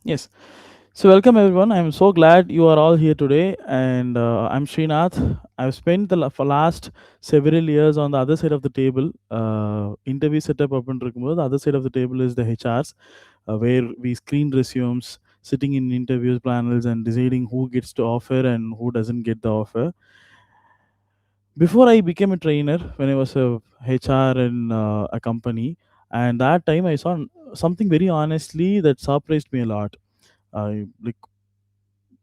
Yes. So, welcome everyone. I'm so glad you are all here today. And I'm Srinath. I've spent for last several years on the other side of the table. Interview setup up and the other side of the table is the HRs, where we screen resumes, sitting in interviews panels, and deciding who gets to offer and who doesn't get the offer. Before I became a trainer, when I was a HR in a company, and that time I saw something very honestly that surprised me a lot. Like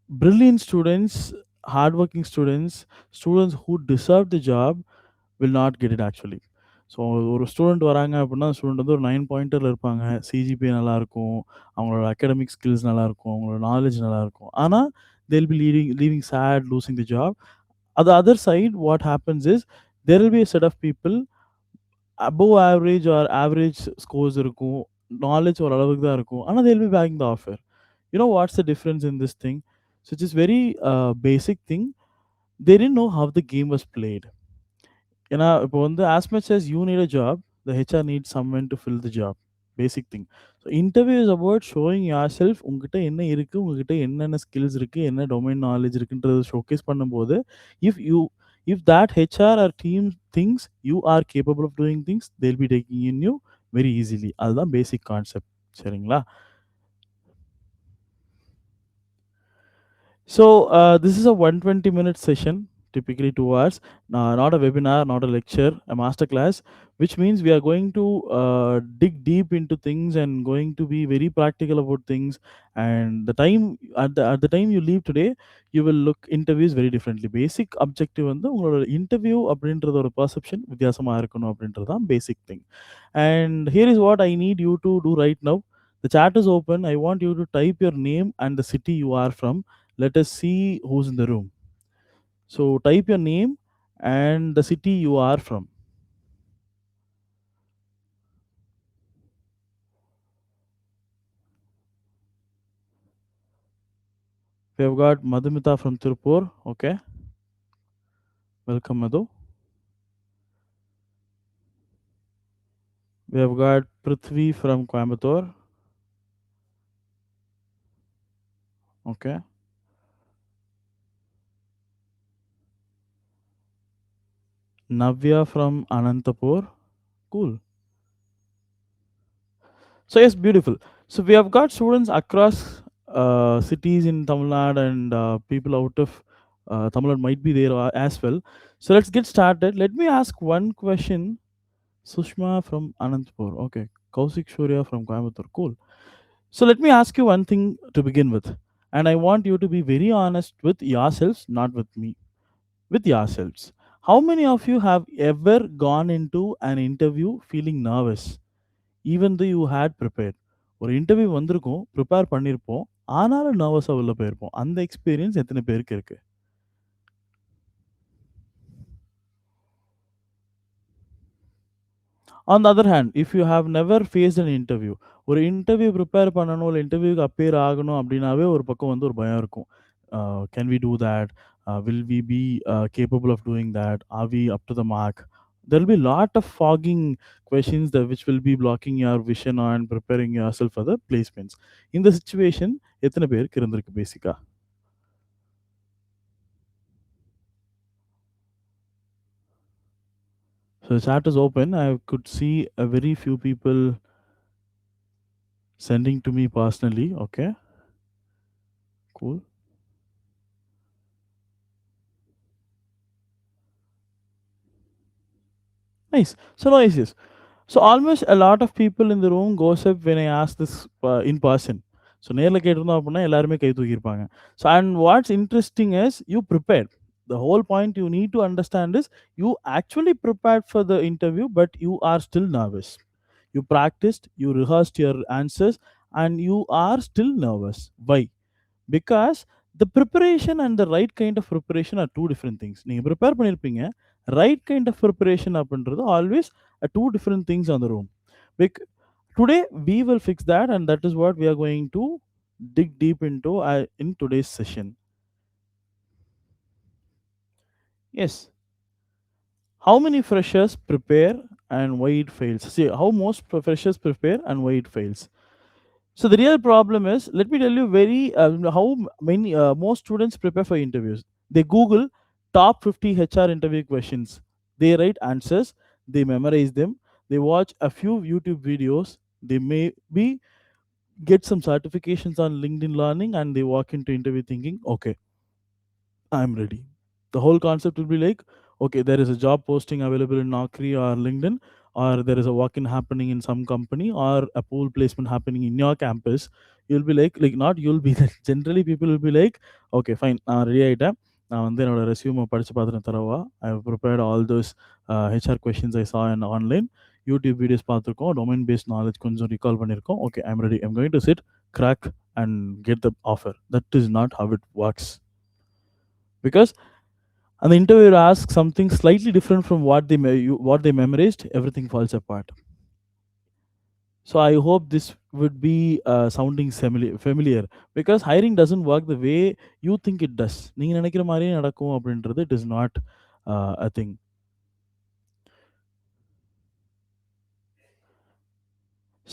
brilliant students, hardworking students, students who deserve the job will not get it actually. So ஒரு student வராங்க அப்படின்னா student வந்து ஒரு 9 பாயிண்டரில் இருப்பாங்க. CGPA நல்லாயிருக்கும், அவங்களோட academic skills நல்லாயிருக்கும், அவங்களோட நாலேஜ் நல்லாயிருக்கும். ஆனால் they'll be leaving sad, losing the job. On the other side, what happens is there will be a set of people above average or average scores இருக்கும், நாலேஜ் ஓரளவுக்கு தான் இருக்கும். ஆனால் they'll be bagging the offer. You know what's the difference in this thing? So it's just very basic thing. They didn't know how the game was played. ஏன்னா இப்போ வந்து as much as you need a job, the HR needs someone to fill the job. Basic thing. So interview is about showing yourself உங்ககிட்ட என்ன இருக்கு, உங்ககிட்ட என்னென்ன skills இருக்கு, என்ன டொமைன் நாலேஜ் இருக்குன்றத ஷோகேஸ் பண்ணும்போது, if you if that HR or team thinks you are capable of doing things, they'll be taking in you very easily. அதுதான் பேசிக் கான்செப்ட். சரிங்களா? So this is a 120-minute session, typically 2 hours. Not a webinar, not a lecture, a masterclass, which means we are going to dig deep into things and going to be very practical about things. And the time at the time you leave today, you will look interviews very differently. Basic objective வந்து உங்களோட interview அப்படின்றத ஒரு perception வித்தியாசமா இருக்கணும் அப்படின்றது தான் basic thing. And here is what I need you to do right now. The chat is open. I want you to type your name and the city you are from. Let us see who's in the room. So type your name and the city you are from. We have got Madhumita from Tirupur. Okay. Welcome, Madhu. We have got Prithvi from Coimbatore. Okay. Navya from Anantapur. Cool. So yes, beautiful. So we have got students across cities in Tamil Nadu and people out of Tamil Nadu might be there as well. So let's get started. Let me ask one question. Sushma from Anantapur. Okay. Kausik Shurya from Coimbatore. Cool. So let me ask you one thing to begin with. And I want you to be very honest with yourselves, not with me. With yourselves. How many of you have ever gone into an interview feeling nervous? Even though you had prepared. ஒரு interview வந்திருக்கும், prepare பண்ணியிருப்போம். ஆனாலும் நர்வஸா உள்ள போயிருப்போம். அந்த experience எத்தனை பேருக்கு இருக்கு? On the other hand, if you have never faced an interview, ஒரு இன்டர்வியூ ப்ரிப்பேர் பண்ணணும், இல்ல இன்டர்வியூக்கு அப்பியர் ஆகணும் அப்படின்னாவே ஒரு பக்கம் வந்து ஒரு பயம் இருக்கும். Can we do that? Will we be capable of doing that? Are we up to the mark? There will be lot of fogging questions that which will be blocking your vision and preparing yourself for the placements. In the situation, எத்தனை பேருக்கு இருந்திருக்கு பேசிக்கா? So the chat is open. I could see a very few people sending to me personally. Okay, cool. Nice. So nice. Yes. So almost a lot of people in the room goes up when I ask this in person. So நேர்ல கேட்டிருந்தோம் அப்படின்னா எல்லாருமே கை தூக்கியிருப்பாங்க. So and what's interesting is you prepared. The whole point you need to understand is you actually prepared for the interview, but you are still nervous. You practiced, you rehearsed your answers, and you are still nervous. Why? Because the preparation and the right kind of preparation are two different things. நீங்க prepare பண்ணியிருப்பீங்க. Right kind of preparation அப்படின்றது always two different things on the room. Pick today we will fix that, and that is what we are going to dig deep into in today's session. Yes. How many freshers prepare and why it fails? See how most freshers prepare and why it fails. So the real problem is, let me tell you very how many most students prepare for interviews. They Google top 50 HR interview questions. They write answers. They memorize them. They watch a few YouTube videos. They maybe get some certifications on LinkedIn Learning, and they walk into interview thinking, okay, I'm ready. The whole concept will be like, okay, there is a job posting available in Naukri or LinkedIn, or there is a walk-in happening in some company, or a pool placement happening in your campus. You'll be like not you'll be generally people will be like, okay, fine, நான் ready ஆயிட்டேன். நான் வந்து என்னோட ரெஸ்யூமை படிச்சு பார்த்துட்டு தரவா. I have prepared all those HR questions I saw in online. YouTube videos பார்த்துருக்கோம், domain paste knowledge கொஞ்சம் recall பண்ணியிருக்கோம். Okay, I'm ready. I'm going to sit, crack, and get the offer. That is not how it works. Because and the interviewer asks something slightly different from what they memorized, everything falls apart. So I hope this would be sounding familiar, because hiring doesn't work the way you think it does. நீங்க நினைக்கிற மாதிரியே நடக்கும் அப்படின்றது, it is not a thing.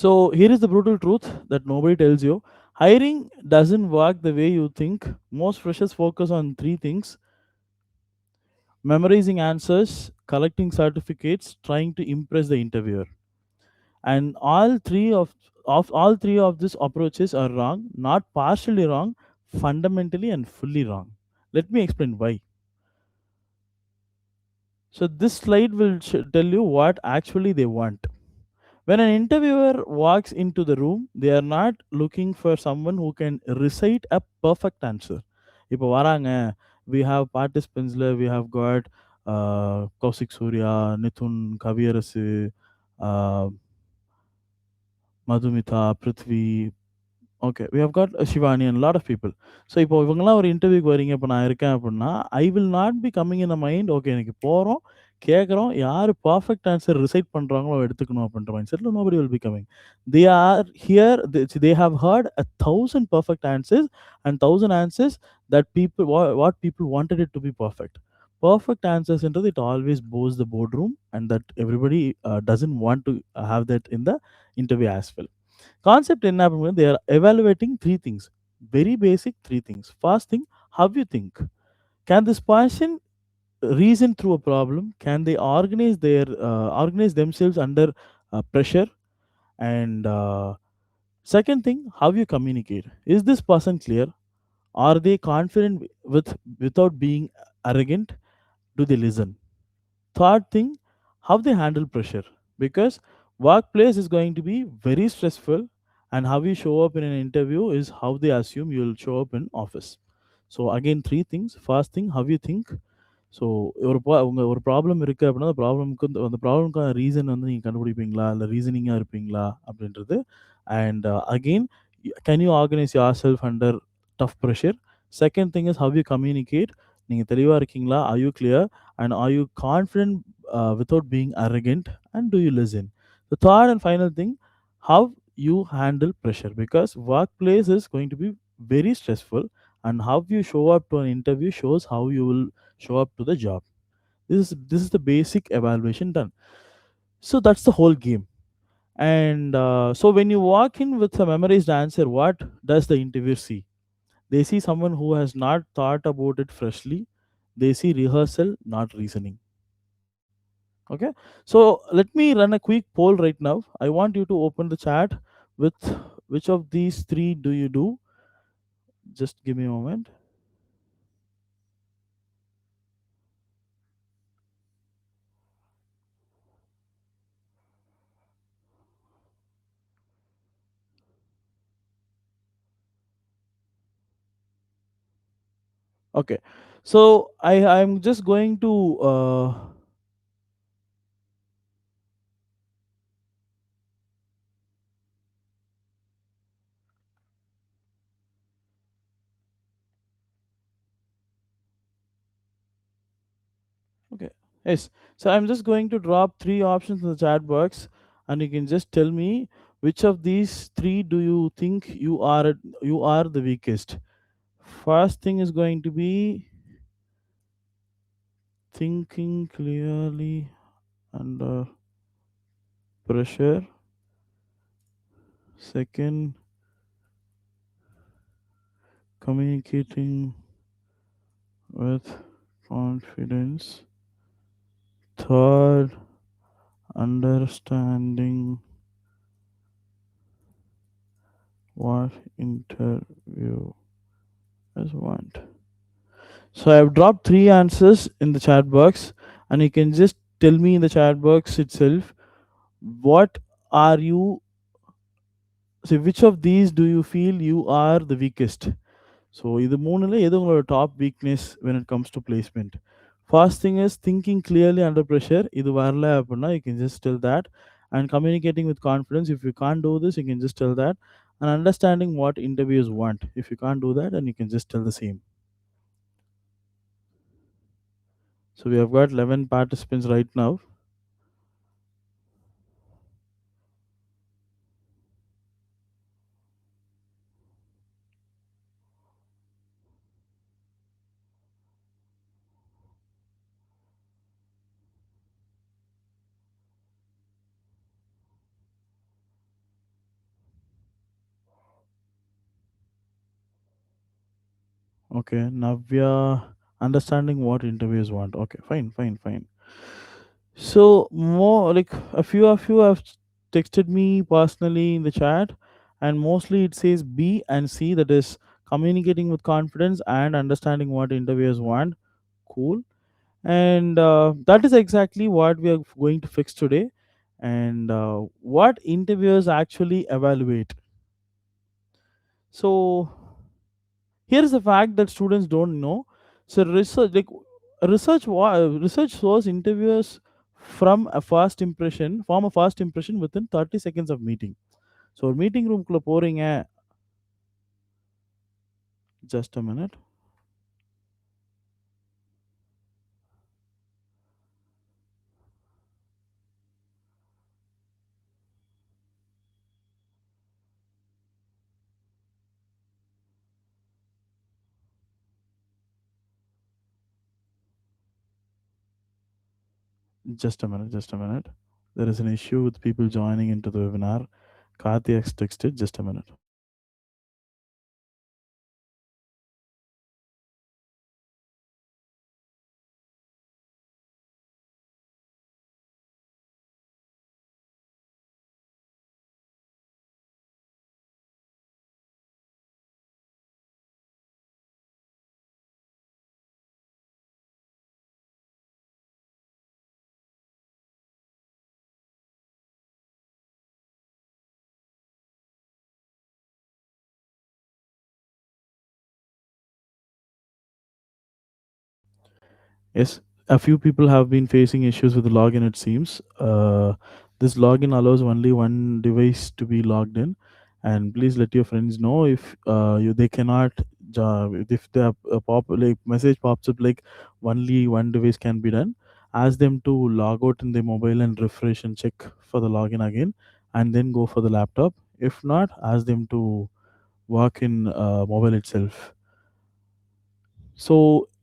So here is the brutal truth that nobody tells you. Hiring doesn't work the way you think. Most freshers focus on three things: memorizing answers, collecting certificates, trying to impress the interviewer. And all three of these approaches are wrong, not partially wrong, fundamentally and fully wrong. Let me explain why. So this slide will tell you what actually they want. When an interviewer walks into the room, they are not looking for someone who can recite a perfect answer. இப்போ வராங்க, we have participants, we have got Kaushik Surya, Nithun, Kaviarasu, uh, Madhumitha, Prithvi, okay, we have got Shivani and a lot of people. So இப்போ இவங்கெல்லாம் ஒரு இன்டர்வியூக்கு வரீங்க, இப்போ நான் இருக்கேன் அப்படின்னா, I will not be coming in the mind, okay எனக்கு போகிறோம், கேட்குறோம், யார் பர்ஃபெக்ட் ஆன்சர் ரிசைட் பண்ணுறாங்களோ எடுத்துக்கணும் அப்படின்ற மைண்ட் செட்டில் nobody will be coming. They are here, they have heard 1,000 perfect answers and 1,000 answers that people what people wanted it to be perfect. Perfect ஆன்சர்ஸ்ன்றது it always pose the board room, and that everybody doesn't want to have that in the interview as well. Concept என்ன அப்படின்னா, they are evaluating three things, very basic three things. First thing, how you think. Can this person reason through a problem? Can they organize themselves under pressure? And second thing, how you communicate. Is this person clear? Are they confident without being arrogant? Do they listen? Third thing, how they handle pressure, because workplace is going to be very stressful, and how you show up in an interview is how they assume you'll show up in office. So again, three things. First thing, how you think. So உங்க ஒரு problem இருக்கு அப்படின்னா, அந்த ப்ராப்ளம்க்கு அந்த ப்ராப்ளம்க்கான reason வந்து நீங்க கண்டுபிடிப்பீங்களா? இல்ல ரீசனிங்கா இருப்பீங்களா? அப்படின்றது. And again, can you organise yourself under tough pressure? Second thing is how you communicate. நீங்க தெளிவா இருக்கீங்களா? Are you clear? And are you confident without being arrogant? And do you listen? The third and final thing, how you handle pressure, because workplace is going to be very stressful, and how you show up to an interview shows how you will show up to the job. This is the basic evaluation done. So that's the whole game. And so when you walk in with a memorized answer, what does the interviewer see? They see someone who has not thought about it freshly. They see rehearsal, not reasoning. Okay, so let me run a quick poll right now. I want you to open the chat with which of these three do you do. Just give me a moment. Okay, so I'm just going to okay, yes. So I'm just going to drop three options in the chat box, and you can just tell me which of these three do you think you are the weakest. First thing is going to be thinking clearly under pressure. Second, communicating with confidence. Third, understanding what interviewers want. So I've dropped three answers in the chat box, and you can just tell me in the chat box itself what are you. So which of these do you feel you are the weakest? So இது மூணுல எது உங்களோட top weakness when it comes to placement? First thing is thinking clearly under pressure. இது வரல அப்படின்னா you can just tell that. And communicating with confidence. If you can't do this, you can just tell that. And understanding what interviewers want. If you can't do that, then you can just tell the same. So we have got 11 participants right now. Okay, now we are understanding what interviewers want. Okay, fine, fine, fine. So more like a few of you have texted me personally in the chat, and mostly it says B and C, that is communicating with confidence and understanding what interviewers want. Cool. And that is exactly what we are going to fix today. And what interviewers actually evaluate. So here is a fact that students don't know. So research shows interviewers form a first impression within 30 seconds of meeting. So ஒரு meeting ரூம்குள்ள போறீங்க. Just a minute. Just a minute. Just a minute. There is an issue with people joining into the webinar. Kathy has texted. Just a minute. Yes, a few people have been facing issues with the login, it seems. This login allows only one device to be logged in, and please let your friends know if they cannot. If the like message pops up like only one device can be done, ask them to log out in their mobile and refresh and check for the login again, and then go for the laptop. If not, ask them to work in mobile itself. So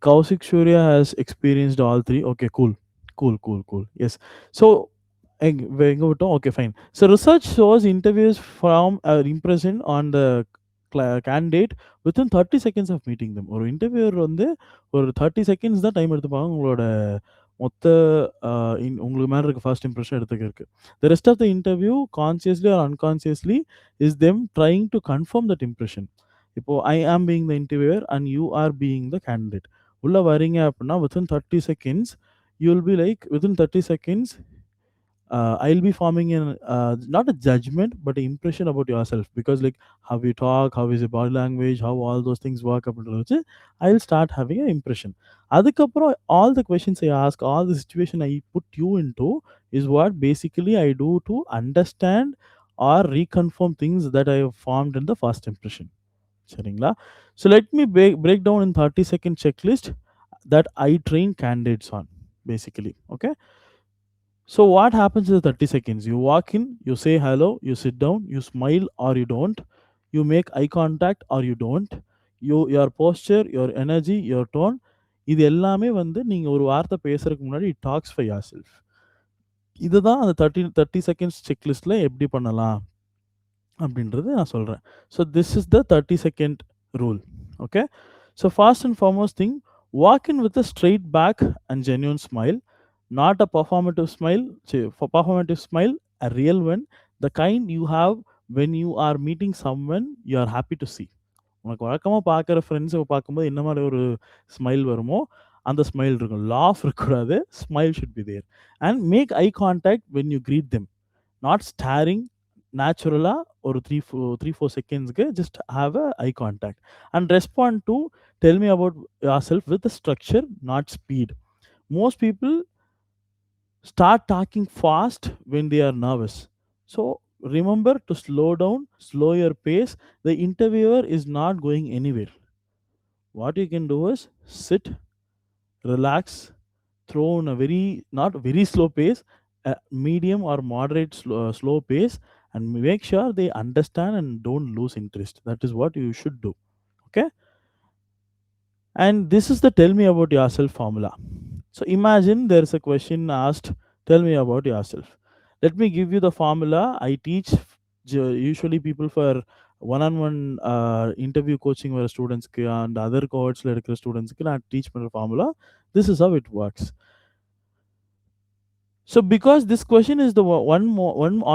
Kausik Shurya has experienced all three. Okay, cool, cool, cool, cool. Yes. So okay, fine. So research shows interviews from impression on the candidate within 30 seconds of meeting them. ஒரு interviewer வந்து ஒரு 30 seconds தான் time எடுத்துப்பாங்க உங்களோட மொத்த உங்களுக்கு மேலே இருக்க ஃபர்ஸ்ட் இம்ப்ரெஷன் எடுத்துக்கிறதுக்கு. The rest of the interview, consciously or unconsciously, is them trying to confirm that impression. இப்போ ஐ ஆம் being the interviewer and you are being the candidate. உள்ள வரீங்க அப்படின்னா within 30 seconds you will be like within 30 seconds I'll be forming an not a judgment but an impression about yourself, because like how you talk, how is your body language, how all those things work அப்படின்றத வச்சு I'll start having an impression. அதுக்கப்புறம் all the questions I ask, all the situation I put you into is what basically I do to understand or reconfirm things that I have formed in the first impression. சரிங்களா? So let me break down in 30-second checklist that I train candidates on basically. Okay. So what happens in 30 seconds? You walk in, you say hello, you sit down, you smile or you don't, you make eye contact or you don't, your posture, your energy, your tone, இது எல்லாமே வந்து நீங்க ஒரு வார்த்தை பேசுறதுக்கு முன்னாடி it talks for yourself. இதுதான் அந்த 30 செகண்ட்ஸ் செக்லிஸ்ட்ல எப்படி பண்ணலாம் அப்படின்றது நான் சொல்றேன். So this is the 30 second rule. Okay, so first and foremost thing, walk in with a straight back and genuine smile, not a performative smile. For performative smile, a real one, the kind you have when you are meeting someone you are happy to see. உனக்கு வழக்கமா பார்க்குற friends பார்க்கும்போது என்ன மாரி ஒரு smile வருமோ, அந்த smile இருக்கும். லாஃப் இருக்கக்கூடாது. Smile should be there. And make eye contact when you greet them. Not staring. நேச்சுரலா ஒரு 3, 4 செகண்ட்ஸ்க்கு just have a eye contact. And respond to tell me about yourself with structure, not speed. Most people start talking fast when they are nervous. So remember to slow down, slow your pace. The interviewer is not going anywhere. What you can do is sit, relax, throw in a very not very slow pace, a medium or moderate slow pace, and make sure they understand and don't lose interest. That is what you should do. Okay, and this is the tell me about yourself formula. So imagine there is a question asked, tell me about yourself. Let me give you the formula I teach usually people for one-on-one interview coaching where students and other cohorts students can teach the formula. This is how it works. So because this question is the one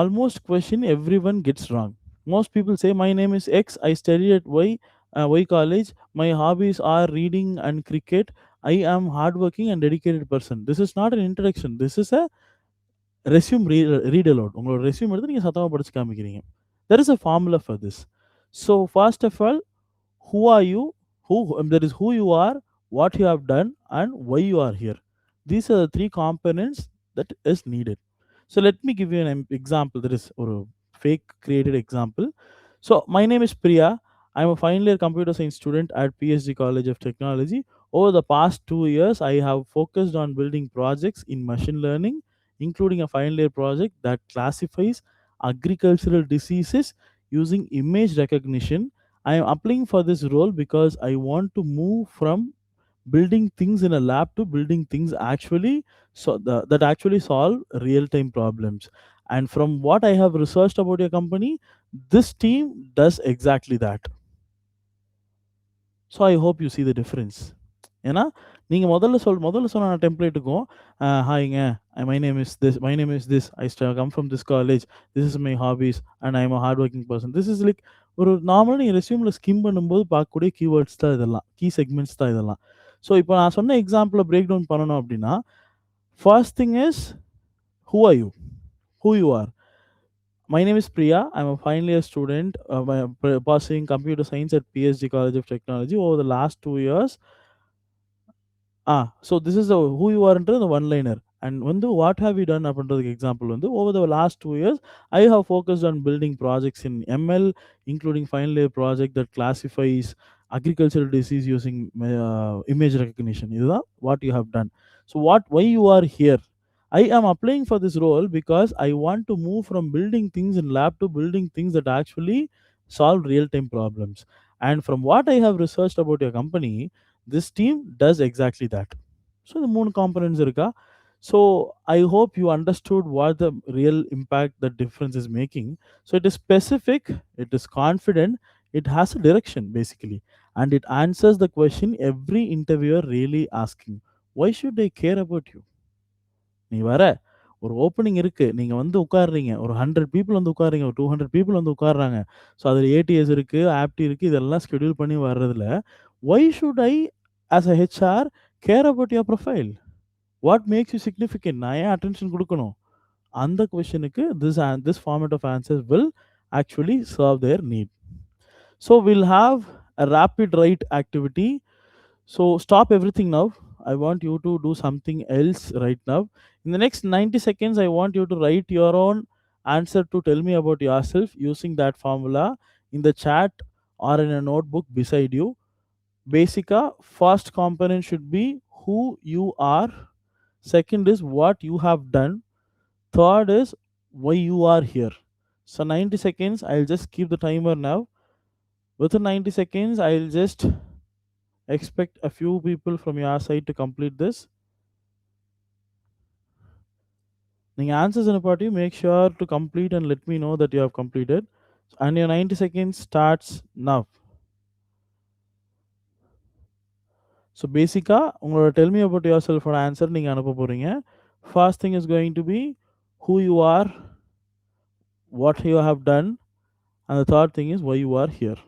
almost question everyone gets wrong. Most people say my name is X. I studied at Y college. My hobbies are reading and cricket. I am hardworking and dedicated person. This is not an introduction. This is a resume read aloud. உங்களோட resume எடுத்து நீங்க சத்தமா படிச்சு காமிக்கிறீங்க. There is a formula for this. So first of all, who are you? That is who you are, what you have done, and why you are here. These are the three components that is needed. So let me give you an example. That is or a fake created example. So my name is Priya. I'm a final year computer science student at PSG College of Technology. Over the past 2 years, I have focused on building projects in machine learning, including a final year project that classifies agricultural diseases using image recognition. I am applying for this role because I want to move from building things in a lab to building things actually that actually solve real time problems. And from what I have researched about your company, this team does exactly that. So I hope you see the difference. ஏன்னா நீங்கள் முதல்ல சொன்ன டெம்ப்ளேட்டுக்கும் ஹாய்ங்க, my name is this, come from this college, this is my hobbies and I am a hard working person, this is like ஒரு நார்மலாக நீங்கள் ரெஸ்யூமில் skim பண்ணும்போது பார்க்கக்கூடிய கீவேர்ட்ஸ் தான் இதெல்லாம், கீ செக்மெண்ட்ஸ் தான் இதெல்லாம். ஸோ இப்போ நான் சொன்ன எக்ஸாம்பிளை பிரேக் டவுன் பண்ணணும் அப்படின்னா, first thing is who are you, who you are. My name is Priya. I'm a final year student pursuing computer science at PSG College of Technology. Over the last 2 years, so this is who you are into the one liner. And what have you done up until the example? Over the last 2 years, I have focused on building projects in ML, including final year project that classifies agricultural disease using image recognition. Is that what you have done? So why you are here? I am applying for this role because I want to move from building things in lab to building things that actually solve real time problems. And from what I have researched about your company, this team does exactly that. So the moon components irka. So I hope you understood what the real impact the difference is making. So it is specific, it is confident, it has a direction basically, and it answers the question every interviewer really asking. Why should they care about you? நீ வர, ஒரு opening இருக்கு. நீங்க உட்கார்றீங்க. ஒரு 100 people உட்கார்றீங்க. ஒரு 200 people உட்கார்றாங்க. So அதில ஏடிஎஸ் இருக்கு, ஆப்டி இருக்கு. இதெல்லாம் ஷெட்யூல் பண்ணி வர்றதுல, why should I as a HR care about your profile? What makes you significant? நான் ஏன் அட்டென்ஷன் குடுக்கணும்? அந்த கொஸ்டினுக்கு this format of answers will actually serve their need. So will have a rapid write activity. So stop everything now. I want you to do something else right now. In the next 90 seconds, I want you to write your own answer to tell me about yourself using that formula in the chat or in a notebook beside you. Basica, first component should be who you are. Second is what you have done. Third is why you are here. So 90 seconds, I'll just keep the timer now. Within 90 seconds, I'll just expect a few people from your side to complete this. நீங்க answers அனுப்பாட்டி make sure to complete and let me know that you have completed. And your 90 seconds starts now. So பேசிக்கா உங்களோட tell me about your செல்ஃபோட answer நீங்க அனுப்ப போறீங்க. First thing is going to be who you are, what you have done, and the third thing is why you are here.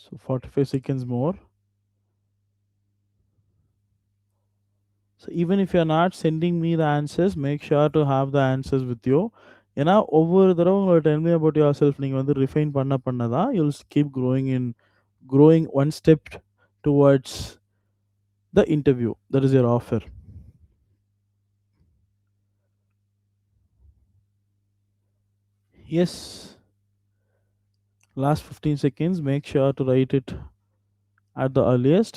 So 45 seconds more. So even if you're not sending me the answers, make sure to have the answers with you. ஏன்னா ஒவ்வொரு தடவை உங்களோட tell me about your self நீங்கள் வந்து refine பண்ண தான் you'll keep growing one step towards the interview. That is your offer. Yes, last 15 seconds. Make sure to write it at the earliest.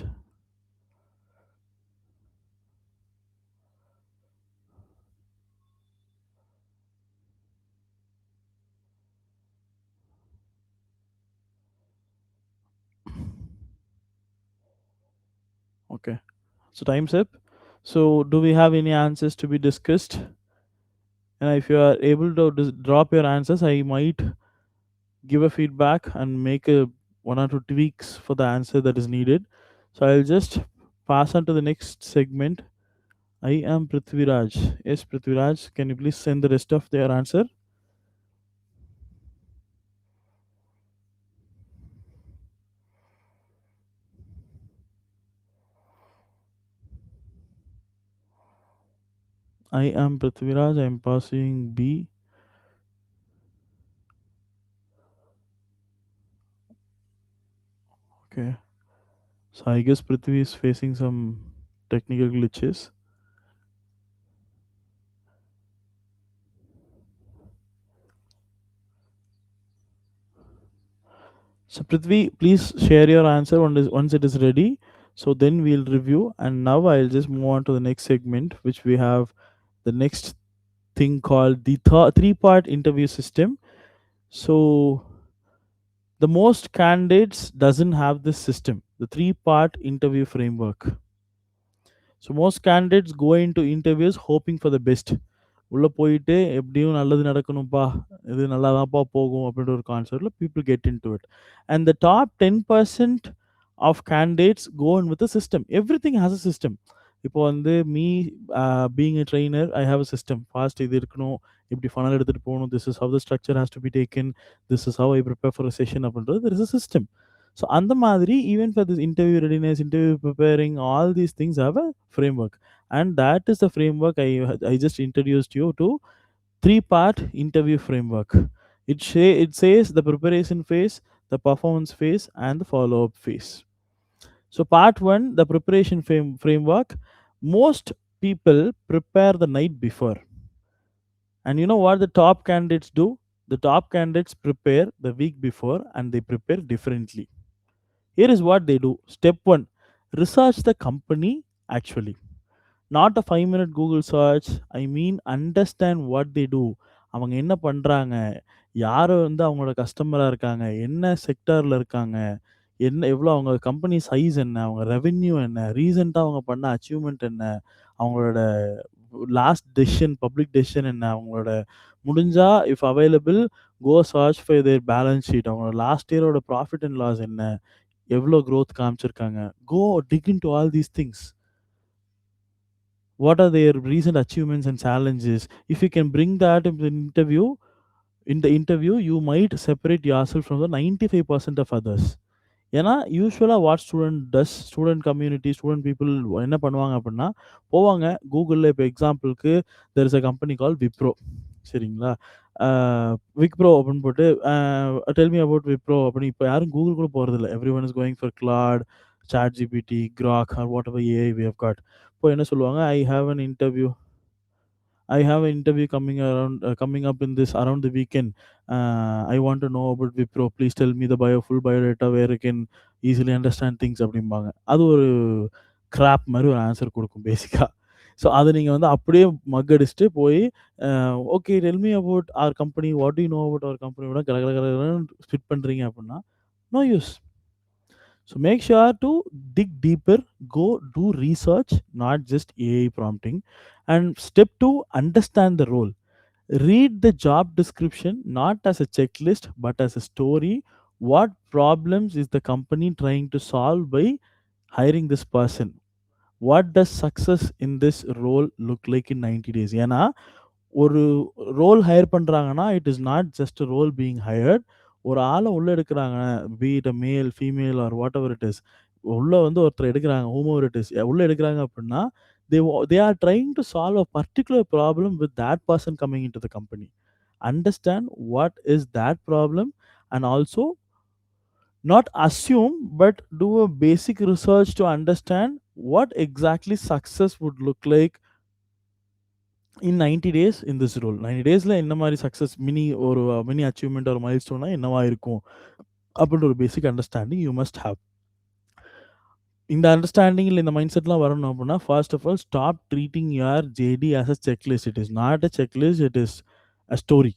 Okay, so time's up. So do we have any answers to be discussed? And if you are able to drop your answers, I might give a feedback and make a one or two tweaks for the answer that is needed. So I'll just pass on to the next segment. I am Prithviraj. Yes, Prithviraj, can you please send the rest of their answer? I am Prithviraj. I am passing B. Okay. So I guess Prithvi is facing some technical glitches. So Prithvi, please share your answer once it is ready. So then we'll review. And now I'll just move on to the next segment, which we have the next thing called the three-part interview system. So the most candidates doesn't have this system, the three-part interview framework. So most candidates go into interviews hoping for the best. உள்ள போயிட்டு எப்படியும் நல்லது நடக்கணும்ப்பா, இது நல்லாதான்ப்பா போகும் அப்படின்ற ஒரு கான்செப்ட்ல people get into it. And the top 10% of candidates go in with a system. Everything has a system. இப்போ வந்து being a trainer, I have a system. Fast இது இருக்கணும், இப்படி funnel எடுத்துட்டு போகணும், this is how the structure has to be taken, this is how I prepare for a session அப்படின்றது there is a system. So அந்த மாதிரி even for this interview readiness, interview preparing, all these things have a framework. And that is the framework I just introduced you to. Three-part interview framework. It says the preparation phase, the performance phase, and the follow-up phase. So part one, the preparation framework. Most people prepare the night before, and you know what the top candidates do? The top candidates prepare the week before, and they prepare differently. Here is what they do. Step one, research the company actually. Not a 5-minute Google search. I mean, understand what they do. அவங்க என்ன பண்றாங்க? யாரு வந்து அவங்களோட கஸ்டமரா இருக்காங்க? என்ன செக்டார்ல இருக்காங்க? எவ்வளோ அவங்க கம்பெனி சைஸ் என்ன? அவங்க ரெவென்யூ என்ன? ரீசென்ட்டா அவங்க பண்ண அச்சீவ்மென்ட் என்ன? அவங்களோட லாஸ்ட் டெசிஷன், பப்ளிக் டெசிஷன் என்ன? அவங்களோட முடிஞ்சா if available go search for their balance sheet. அவங்களோட லாஸ்ட் இயரோட ப்ராஃபிட் அண்ட் லாஸ் என்ன? எவ்வளோ குரோத் காமிச்சிருக்காங்க? Go dig into all these things. What are their recent achievements and challenges? If you can bring that in the interview, you might separate yourself from the 95% of others. ஏன்னா யூஸ்வலாக what student community student people என்ன பண்ணுவாங்க அப்படின்னா போவாங்க கூகுளில். இப்போ எக்ஸாம்பிளுக்கு there is a company call Wipro, சரிங்களா? விப்ரோ அப்படின்னு போட்டு டெல் மீ அபவுட் விப்ரோ அப்படின்னு இப்போ யாரும் கூகுள் கூட போகிறதில்ல. Every one is going for Claude, ChatGPT, Grok or whatever AI we have got. இப்போ என்ன சொல்லுவாங்க, I have an interview coming up in this around the weekend. I want to know about Wipro. Please tell me the full biodata where I can easily understand things அப்படிம்பாங்க. அது ஒரு graph மாரி ஒரு answer குடுக்கும் பேசிக்கா. So அத நீங்க வந்து அப்படியே மக் அடிச்சுட்டு போய், uh "okay tell me about our company. What do you know about our company?" கட கட கட கடன்னு ஸ்பிட் பண்றீங்க அப்படின்னா, no use. So make sure to dig deeper, go do research, not just AI prompting. And step two, understand the role. Read the job description not as a checklist but as a story. What problems is the company trying to solve by hiring this person? What does success in this role look like in 90 days? ஏன்னா ஒரு role hire பண்றாங்கன்னா, it is not just a role being hired. ஒரு ஆள உள்ள எடுக்குறாங்க. Be it a male, female or whatever it is. உள்ள வந்து ஒருத்தர எடுக்குறாங்க. Whomever it is. உள்ள எடுக்குறாங்க அப்டின்னா, they are trying to solve a particular problem with that person coming into the company. Understand what is that problem and also not assume but do a basic research to understand what exactly success would look like in 90 days in this role. 90 டேஸ்ல என்ன மாரி success ஒரு mini achievement ஒரு மைல்ஸ்டோனா என்னவா இருக்கும்? அப்படின்ற ஒரு basic understanding you must have. இந்த அண்டர்ஸ்டாண்டிங் இல்ல இந்த மைண்ட் செட்லாம் வரணும் அப்படின்னா, first of all stop treating your JD as a checklist. It is not a checklist, it is a story.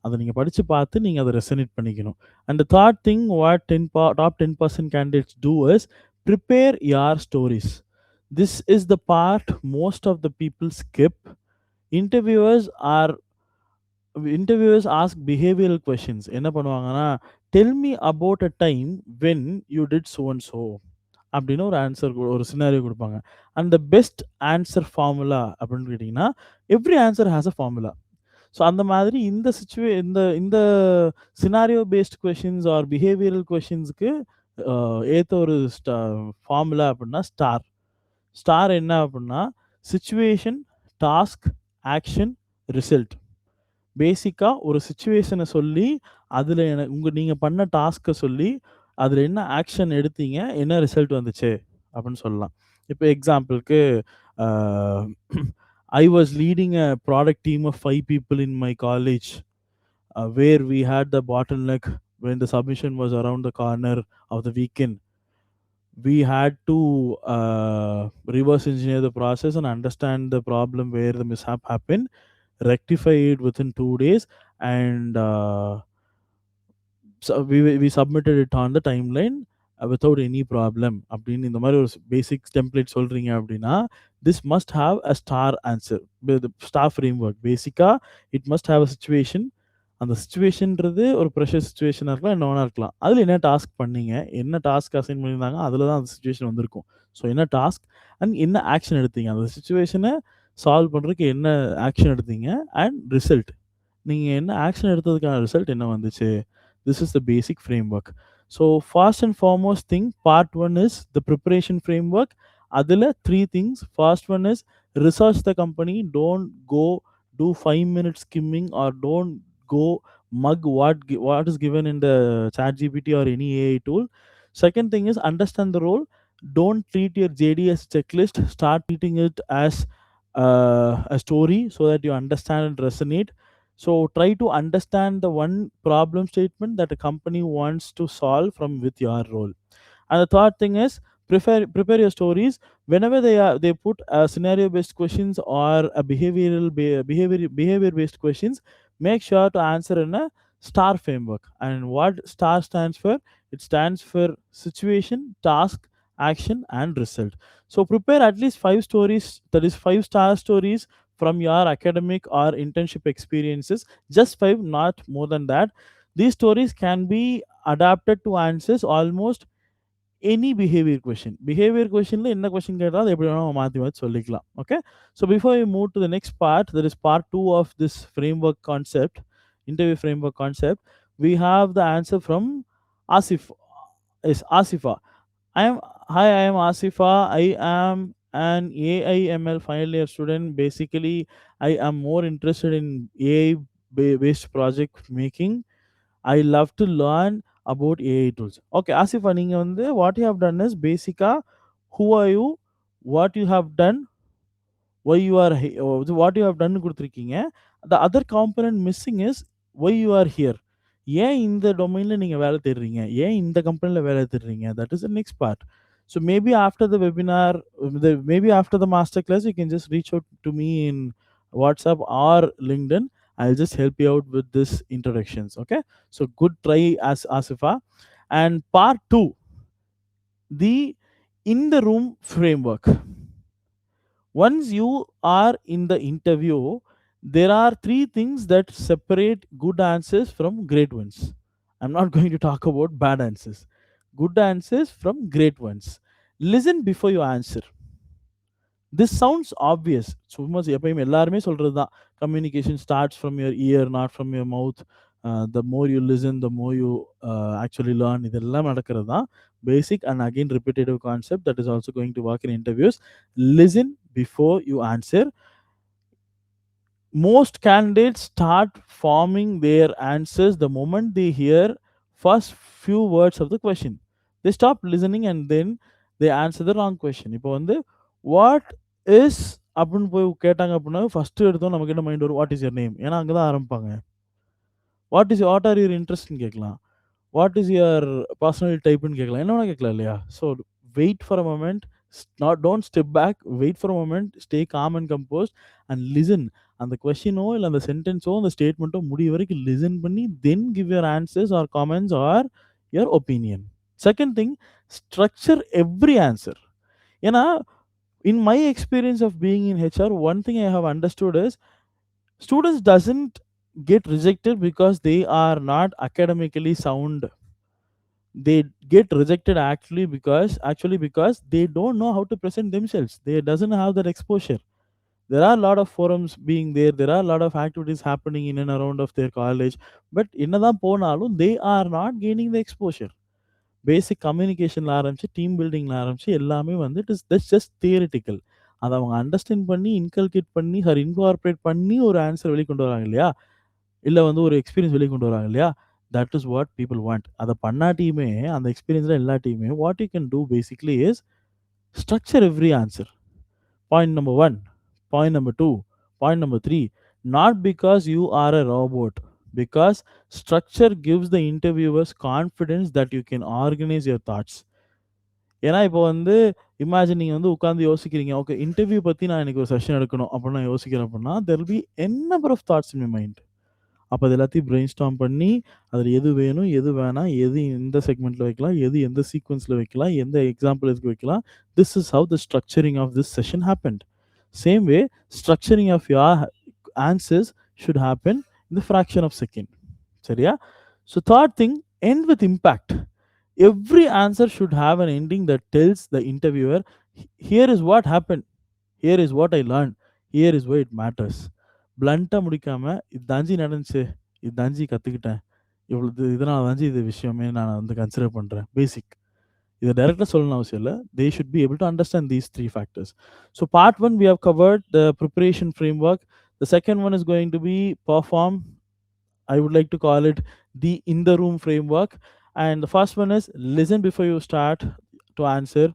அத நீங்க படிச்சு பார்த்து நீங்க அத ரெசனேட் பண்ணிக்கணும். And the third thing what 10 top 10% candidates do is prepare your stories. This is the part most of the people skip. Interviewers are interviewers ask behavioural questions. என்ன பண்ணுவாங்கன்னா, tell me about a time when you did so and so அப்படின்னு ஒரு answer ஒரு scenario குடுப்பாங்க. And the best answer formula அப்படின்னு கேட்டீங்கன்னா, every answer has a formula. So அந்த மாதிரி இந்த இந்த இந்த scenario based questions or behavioural கொஸ்டின்ஸ்க்கு ஏத்த ஒரு ஃபார்முலா அப்படின்னா ஸ்டார். ஸ்டார் என்ன அப்படின்னா, சிச்சுவேஷன், டாஸ்க், ஆக்ஷன், ரிசல்ட். பேசிக்கா ஒரு சிச்சுவேஷன சொல்லி, அதுல நீங்க பண்ண டாஸ்க்க சொல்லி, அதுல என்ன ஆக்ஷன் எடுத்தீங்க? என்ன ரிசல்ட் வந்துச்சு? அப்படின்னு சொல்லலாம். இப்ப எக்ஸாம்பிள்க்கு அ I was leading a product team of 5 people in my college, where we had the bottleneck when the submission was around the corner of the weekend. We had to reverse engineer the process and understand the problem where the mishap happened, rectify it within 2 days, and so we submitted it on the timeline without any problem. அப்படின்னு இந்த மாதிரி ஒரு பேசிக் template சொல்றீங்க அப்படின்னா, this must have a STAR answer. STAR framework பேசிக்கா it must have a situation. அந்த சிச்சுவேஷன்றது ஒரு ப்ரெஷர் சிச்சுவேஷனா இருக்கலாம், என்ன வேணா இருக்கலாம். அதுல என்ன டாஸ்க் பண்ணீங்க? என்ன டாஸ்க் அசைன் பண்ணியிருந்தாங்க? அதுல தான் அந்த சிச்சுவேஷன் வந்திருக்கும். ஸோ என்ன டாஸ்க் அண்ட் என்ன ஆக்ஷன் எடுத்தீங்க? அந்த சிச்சுவேஷன சால்வ் பண்றதுக்கு என்ன ஆக்ஷன் எடுத்தீங்க? And result. நீங்க என்ன ஆக்ஷன் எடுத்ததுக்கான ரிசல்ட் என்ன வந்துச்சு? This is the basic framework. So first and foremost thing, part one is the preparation framework. Adila three things. First one is research the company. Don't go do 5 minute skimming or don't go mug what is given in the chat GPT or any AI tool. Second thing is understand the role. Don't treat your JD as checklist. Start treating it as a story so that you understand and resonate. So try to understand the one problem statement that a company wants to solve from with your role. And the third thing is prepare your stories whenever they put scenario based questions or a behavior based questions. Make sure to answer in a star framework. And what star stands for? It stands for situation, task, action, and result. So prepare at least 5 stories, that is 5 star stories from your academic or internship experiences. Just 5, not more than that. These stories can be adapted to answers almost any behaviour question. Behaviour கொஸ்டின்ல என்ன question கேட்டாலும் அத எப்படி வேணா நம்ம மாத்தி மாத்தி சொல்லிக்கலாம். Okay. So before we move to the next part, that is part 2 of this framework concept, interview framework concept. We have the answer from Asif. Yes, Asifa. I am Asifa. I am an AI/ML final year student. Basically, I am more interested in AI based project making. I love to learn about AI tools. Okay, Asifa, நீங்க வந்து what you have done is பேசிக்கா who are you, what you have done, why you are what you have done குடுத்திருக்கீங்க. The other component missing is why you are here. ஏன் இந்த டொமைன்ல நீங்க வேலை தேடுறீங்க? ஏன் இந்த கம்பெனில வேலை தேடுறீங்க? That is the next part. So maybe after the webinar, maybe after the masterclass, you can just reach out to me in WhatsApp or LinkedIn. I'll just help you out with this introductions. Okay. So good try, as Asifa. And part two, the in the room framework. Once you are in the interview, there are three things that separate good answers from great ones. I'm not going to talk about bad answers. Good answers from great ones. Listen before you answer. This sounds obvious. சும்மா எப்பயுமே எல்லாருமே சொல்றது தான். Communication starts from your ear, not from your mouth. The more you listen, the more you actually learn. இதெல்லாம் நடக்கிறது தான். Basic and again repetitive concept that is also going to work in interviews. Listen before you answer. Most candidates start forming their answers the moment they hear first few words of the question. They stop listening and then they answer the wrong question. இப்போ வந்து what is அப்படின்னு போய் கேட்டாங்க அப்படின்னா first எடுத்தோம் நமக்கு என்ன mind வரும், வாட் இஸ் யர் நேம், ஏன்னா அங்கே தான் ஆரம்பிப்பாங்க. வாட் ஆர் யுவர் இன்ட்ரெஸ்ட்னு கேட்கலாம், வாட் இஸ் யுவர் பர்சனல் டைப்னு கேட்கலாம், என்ன வேணா கேட்கலாம் இல்லையா? So wait for a moment, not don't step back, wait for a moment, stay calm and composed and listen. அந்த கொஷினோ இல்லை அந்த சென்டென்ஸோ அந்த ஸ்டேட்மெண்ட்டோ முடிய வரைக்கும் லிசன் பண்ணி then give your answers or comments or your opinion. Second thing, structure every answer. ஏன்னா in my experience of being in HR, one thing I have understood is students doesn't get rejected because they are not academically sound. They get rejected actually because they don't know how to present themselves. They doesn't have that exposure. There are a lot of forums being there are a lot of activities happening in and around of their college, but என்னதான் போனாலும் they are not gaining the exposure. பேசிக் கம்யூனிகேஷன்ல ஆரம்பிச்சு team பில்டிங்ல ஆரம்பிச்சு எல்லாமே வந்து it is that's just theoretical. அதை அவங்க understand பண்ணி இன்கல்கேட் பண்ணி இன்கார்பரேட் பண்ணி ஒரு ஆன்சர் வெளிக்கொண்டு வராங்க இல்லையா, இல்லை வந்து ஒரு எக்ஸ்பீரியன்ஸ் வெளிக்கொண்டு வராங்க இல்லையா, that is what people want. அதை பண்ணாட்டியுமே அந்த எக்ஸ்பீரியன்ஸ்ல எல்லாத்தையுமே what you can do basically is structure every answer. Point number one, point number two, point number three. Not because you are a robot, because structure gives the interviewers confidence that you can organize your thoughts. ஏன்னா இப்போ வந்து imagine நீங்கள் வந்து உட்காந்து யோசிக்கிறீங்க, okay interview பற்றி நான் எனக்கு ஒரு செஷன் எடுக்கணும் அப்படின்னு நான் யோசிக்கிறேன் அப்படின்னா there will be N number of thoughts in my mind. அப்போ அது எல்லாத்தையும் பிரெயின் ஸ்டார்ம் பண்ணி அதில் எது வேணும் எது வேணாம், எது எந்த செக்மெண்ட்டில் வைக்கலாம், எது எந்த சீக்வன்ஸில் வைக்கலாம், எந்த எக்ஸாம்பிள் எதுக்கு வைக்கலாம். This is how the structuring of this session happened. Same way structuring of your answers should happen in the fraction of second. சரியா? So third thing, end with impact. Every answer should have an ending that tells the interviewer, here is what happened, here is what I learned, here is why it matters. பிளண்டா முடிக்காம இதாஞ்சி நடந்துச்சு, இதாஞ்சி கற்றுக்கிட்டேன், இவ்வளோ இதனால தாஞ்சி இது விஷயமே நான் வந்து கன்சிடர் பண்ணுறேன், பேசிக். இதை டைரெக்டாக சொல்லணும் அவசியம் இல்லை. They should be able to understand these three factors. So part one we have covered the preparation framework. The second one is going to be perform. I would like to call it the in the room framework. And the first one is listen before you start to answer.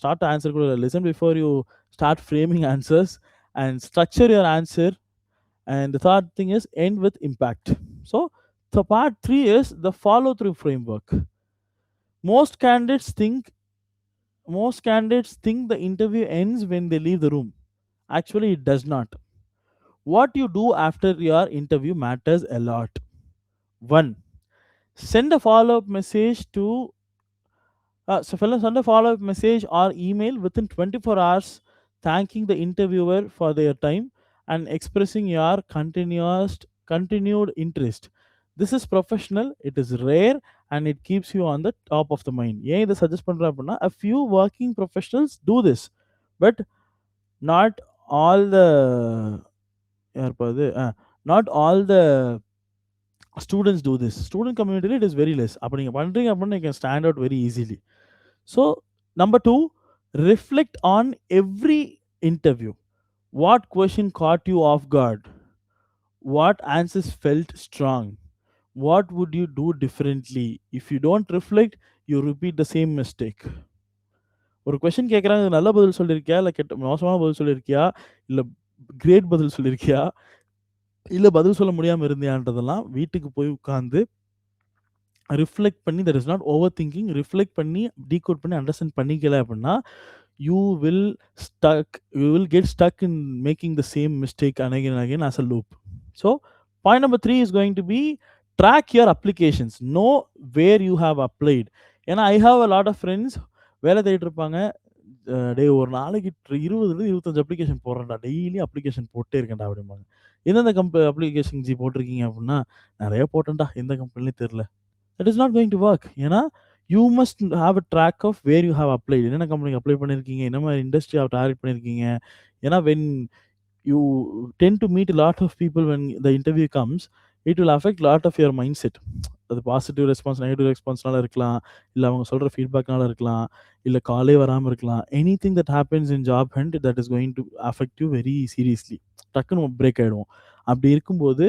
Start to answer. Listen before you start framing answers and structure your answer. And the third thing is end with impact. So the part three is the follow through framework. Most candidates think the interview ends when they leave the room. Actually, it does not. What you do after your interview matters a lot. One, send a follow-up message to send a follow-up message or email within 24 hours thanking the interviewer for their time and expressing your continued interest. This is professional, it is rare, and it keeps you on the top of the mind. ஏன் இதை suggest பண்ணுறேன் அப்படின்னா, a few working professionals do this, but not all the not all the students do this. Student community it is very less. அப்போ நீங்கள் பண்ணுறீங்க அப்படின்னா you can stand out very easily. So number two, reflect on every interview. What question caught you off guard? What answers felt strong? What would you do differently? If you don't reflect, you repeat the same mistake. ஒரு question கேட்குறாங்க, நல்ல பதில் சொல்லியிருக்கியா இல்லை கெட்ட மோசமான பதில் சொல்லியிருக்கியா இல்லை great பதில் சொல்லியிருக்கியா இல்லை பதில் சொல்ல முடியாமல் இருந்தியான்றதெல்லாம் வீட்டுக்கு போய் உட்காந்து ரிஃப்ளெக்ட் பண்ணி, that is not over thinking, reflect பண்ணி டீகோட் பண்ணி அண்டர்ஸ்டாண்ட் பண்ணிக்கல அப்படின்னா you will you will get stuck in making the same mistake again and again as a loop. So point number 3 is going to be track your applications, know where you have applied. ஏன்னா I have a lot of friends வேலை தேடிட்டு இருப்பாங்க. டேய் ஒரு நாளைக்கு 20ல 25 application போடுறேன்டா, daily application போட்டே இருக்கேன்டா அப்படிம்பாங்க. எந்தெந்த அப்ளிகேஷன் போட்டிருக்கீங்க அப்படின்னா, நிறைய போட்டேன்டா, எந்த கம்பெனிலையும் தெரியல. That is not going to work. ஏன்னா you must have a track of where you have applied. என்னென்ன கம்பெனிக்கு அப்ளை பண்ணியிருக்கீங்க, என்ன மாதிரி இண்டஸ்ட்ரி டார்கெட் பண்ணியிருக்கீங்க. ஏன்னா when you tend to meet a lot of people when the interview comes, it will affect lot of your mindset. அது positive response, negative ரெஸ்பான்ஸ்னால இருக்கலாம், இல்லை அவங்க சொல்கிற ஃபீட்பேக்னால இருக்கலாம், இல்லை காலே வராமல் இருக்கலாம். Anything that happens in job hunt that is going to affect you very seriously. டக்குன்னு பிரேக் ஆகிடுவோம். அப்படி இருக்கும்போது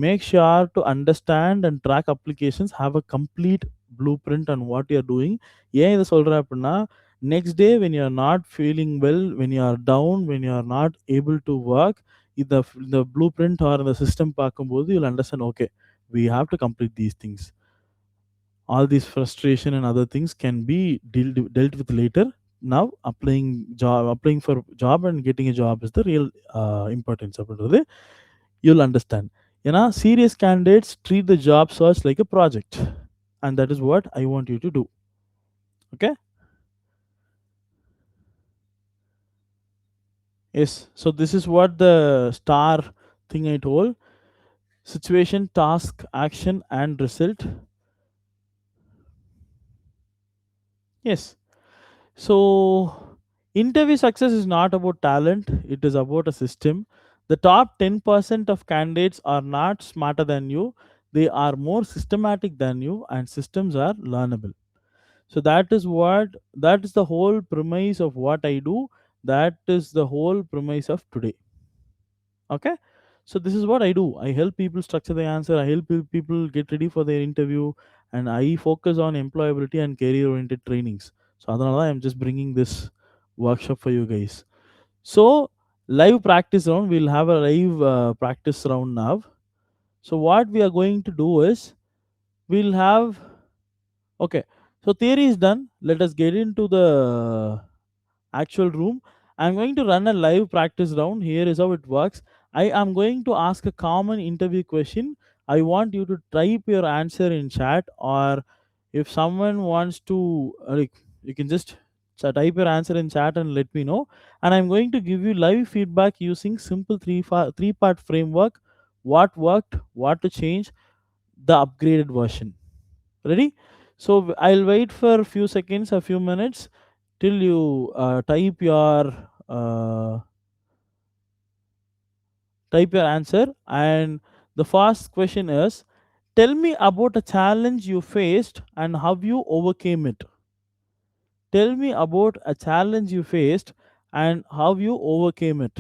make sure to understand and track applications, have a complete blueprint and what you are doing. ஏன் இதை சொல்கிறேன் அப்படின்னா, next day when you are not feeling well, when you are down, when you are not able to work, the blueprint or the system பார்க்கும்போது you'll understand, okay, we have to complete these things. All these frustration and other things can be dealt with later. Now applying for job and getting a job is the real importance அப்படின்றது you'll understand. ஏன்னா serious candidates treat the job search like a project, and that is what I want you to do. Okay. Yes, so this is what the star thing I told: situation, task, action, and result. Yes, so interview success is not about talent, it is about a system. The top 10% of candidates are not smarter than you, they are more systematic than you, and systems are learnable. So that is the whole premise of what I do, that is the whole premise of today. Okay, so this is what I do. I help people structure the answer, I help people get ready for their interview, and I focus on employability and career oriented trainings. So அதனால தான் I'm just bringing this workshop for you guys. So live practice round, we'll have a live practice round now. So what we are going to do is, we'll have, okay, so theory is done, let us get into the actual room. I'm going to run a live practice round. Here is how it works. I am going to ask a common interview question. I want you to type your answer in chat, or if someone wants to, like, you can just type your answer in chat and let me know. And I'm going to give you live feedback using simple three part framework: what worked, what to change, the upgraded version. Ready? So I'll wait for a few seconds, a few minutes, till you type your answer. And the first question is, tell me about a challenge you faced and how you overcame it. Tell me about a challenge you faced and how you overcame it.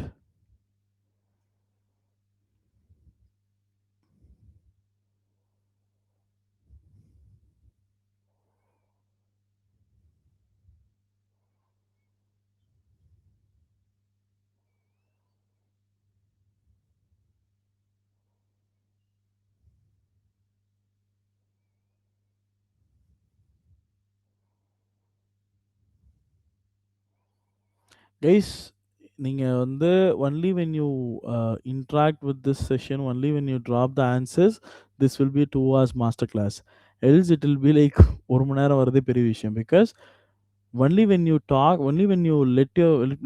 Guys, நீங்க வந்து only when you interact with this session, only when you drop the answers, this will be 2 hours masterclass. Else it will be like ஒரு மணி நேரம் வரதே பெரிய விஷயம். Because only when you talk, only when you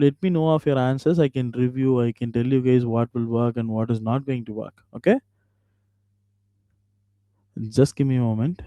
let me know of your answers, I can review, I can tell you guys what will work and what is not going to work. Okay, just give me a moment.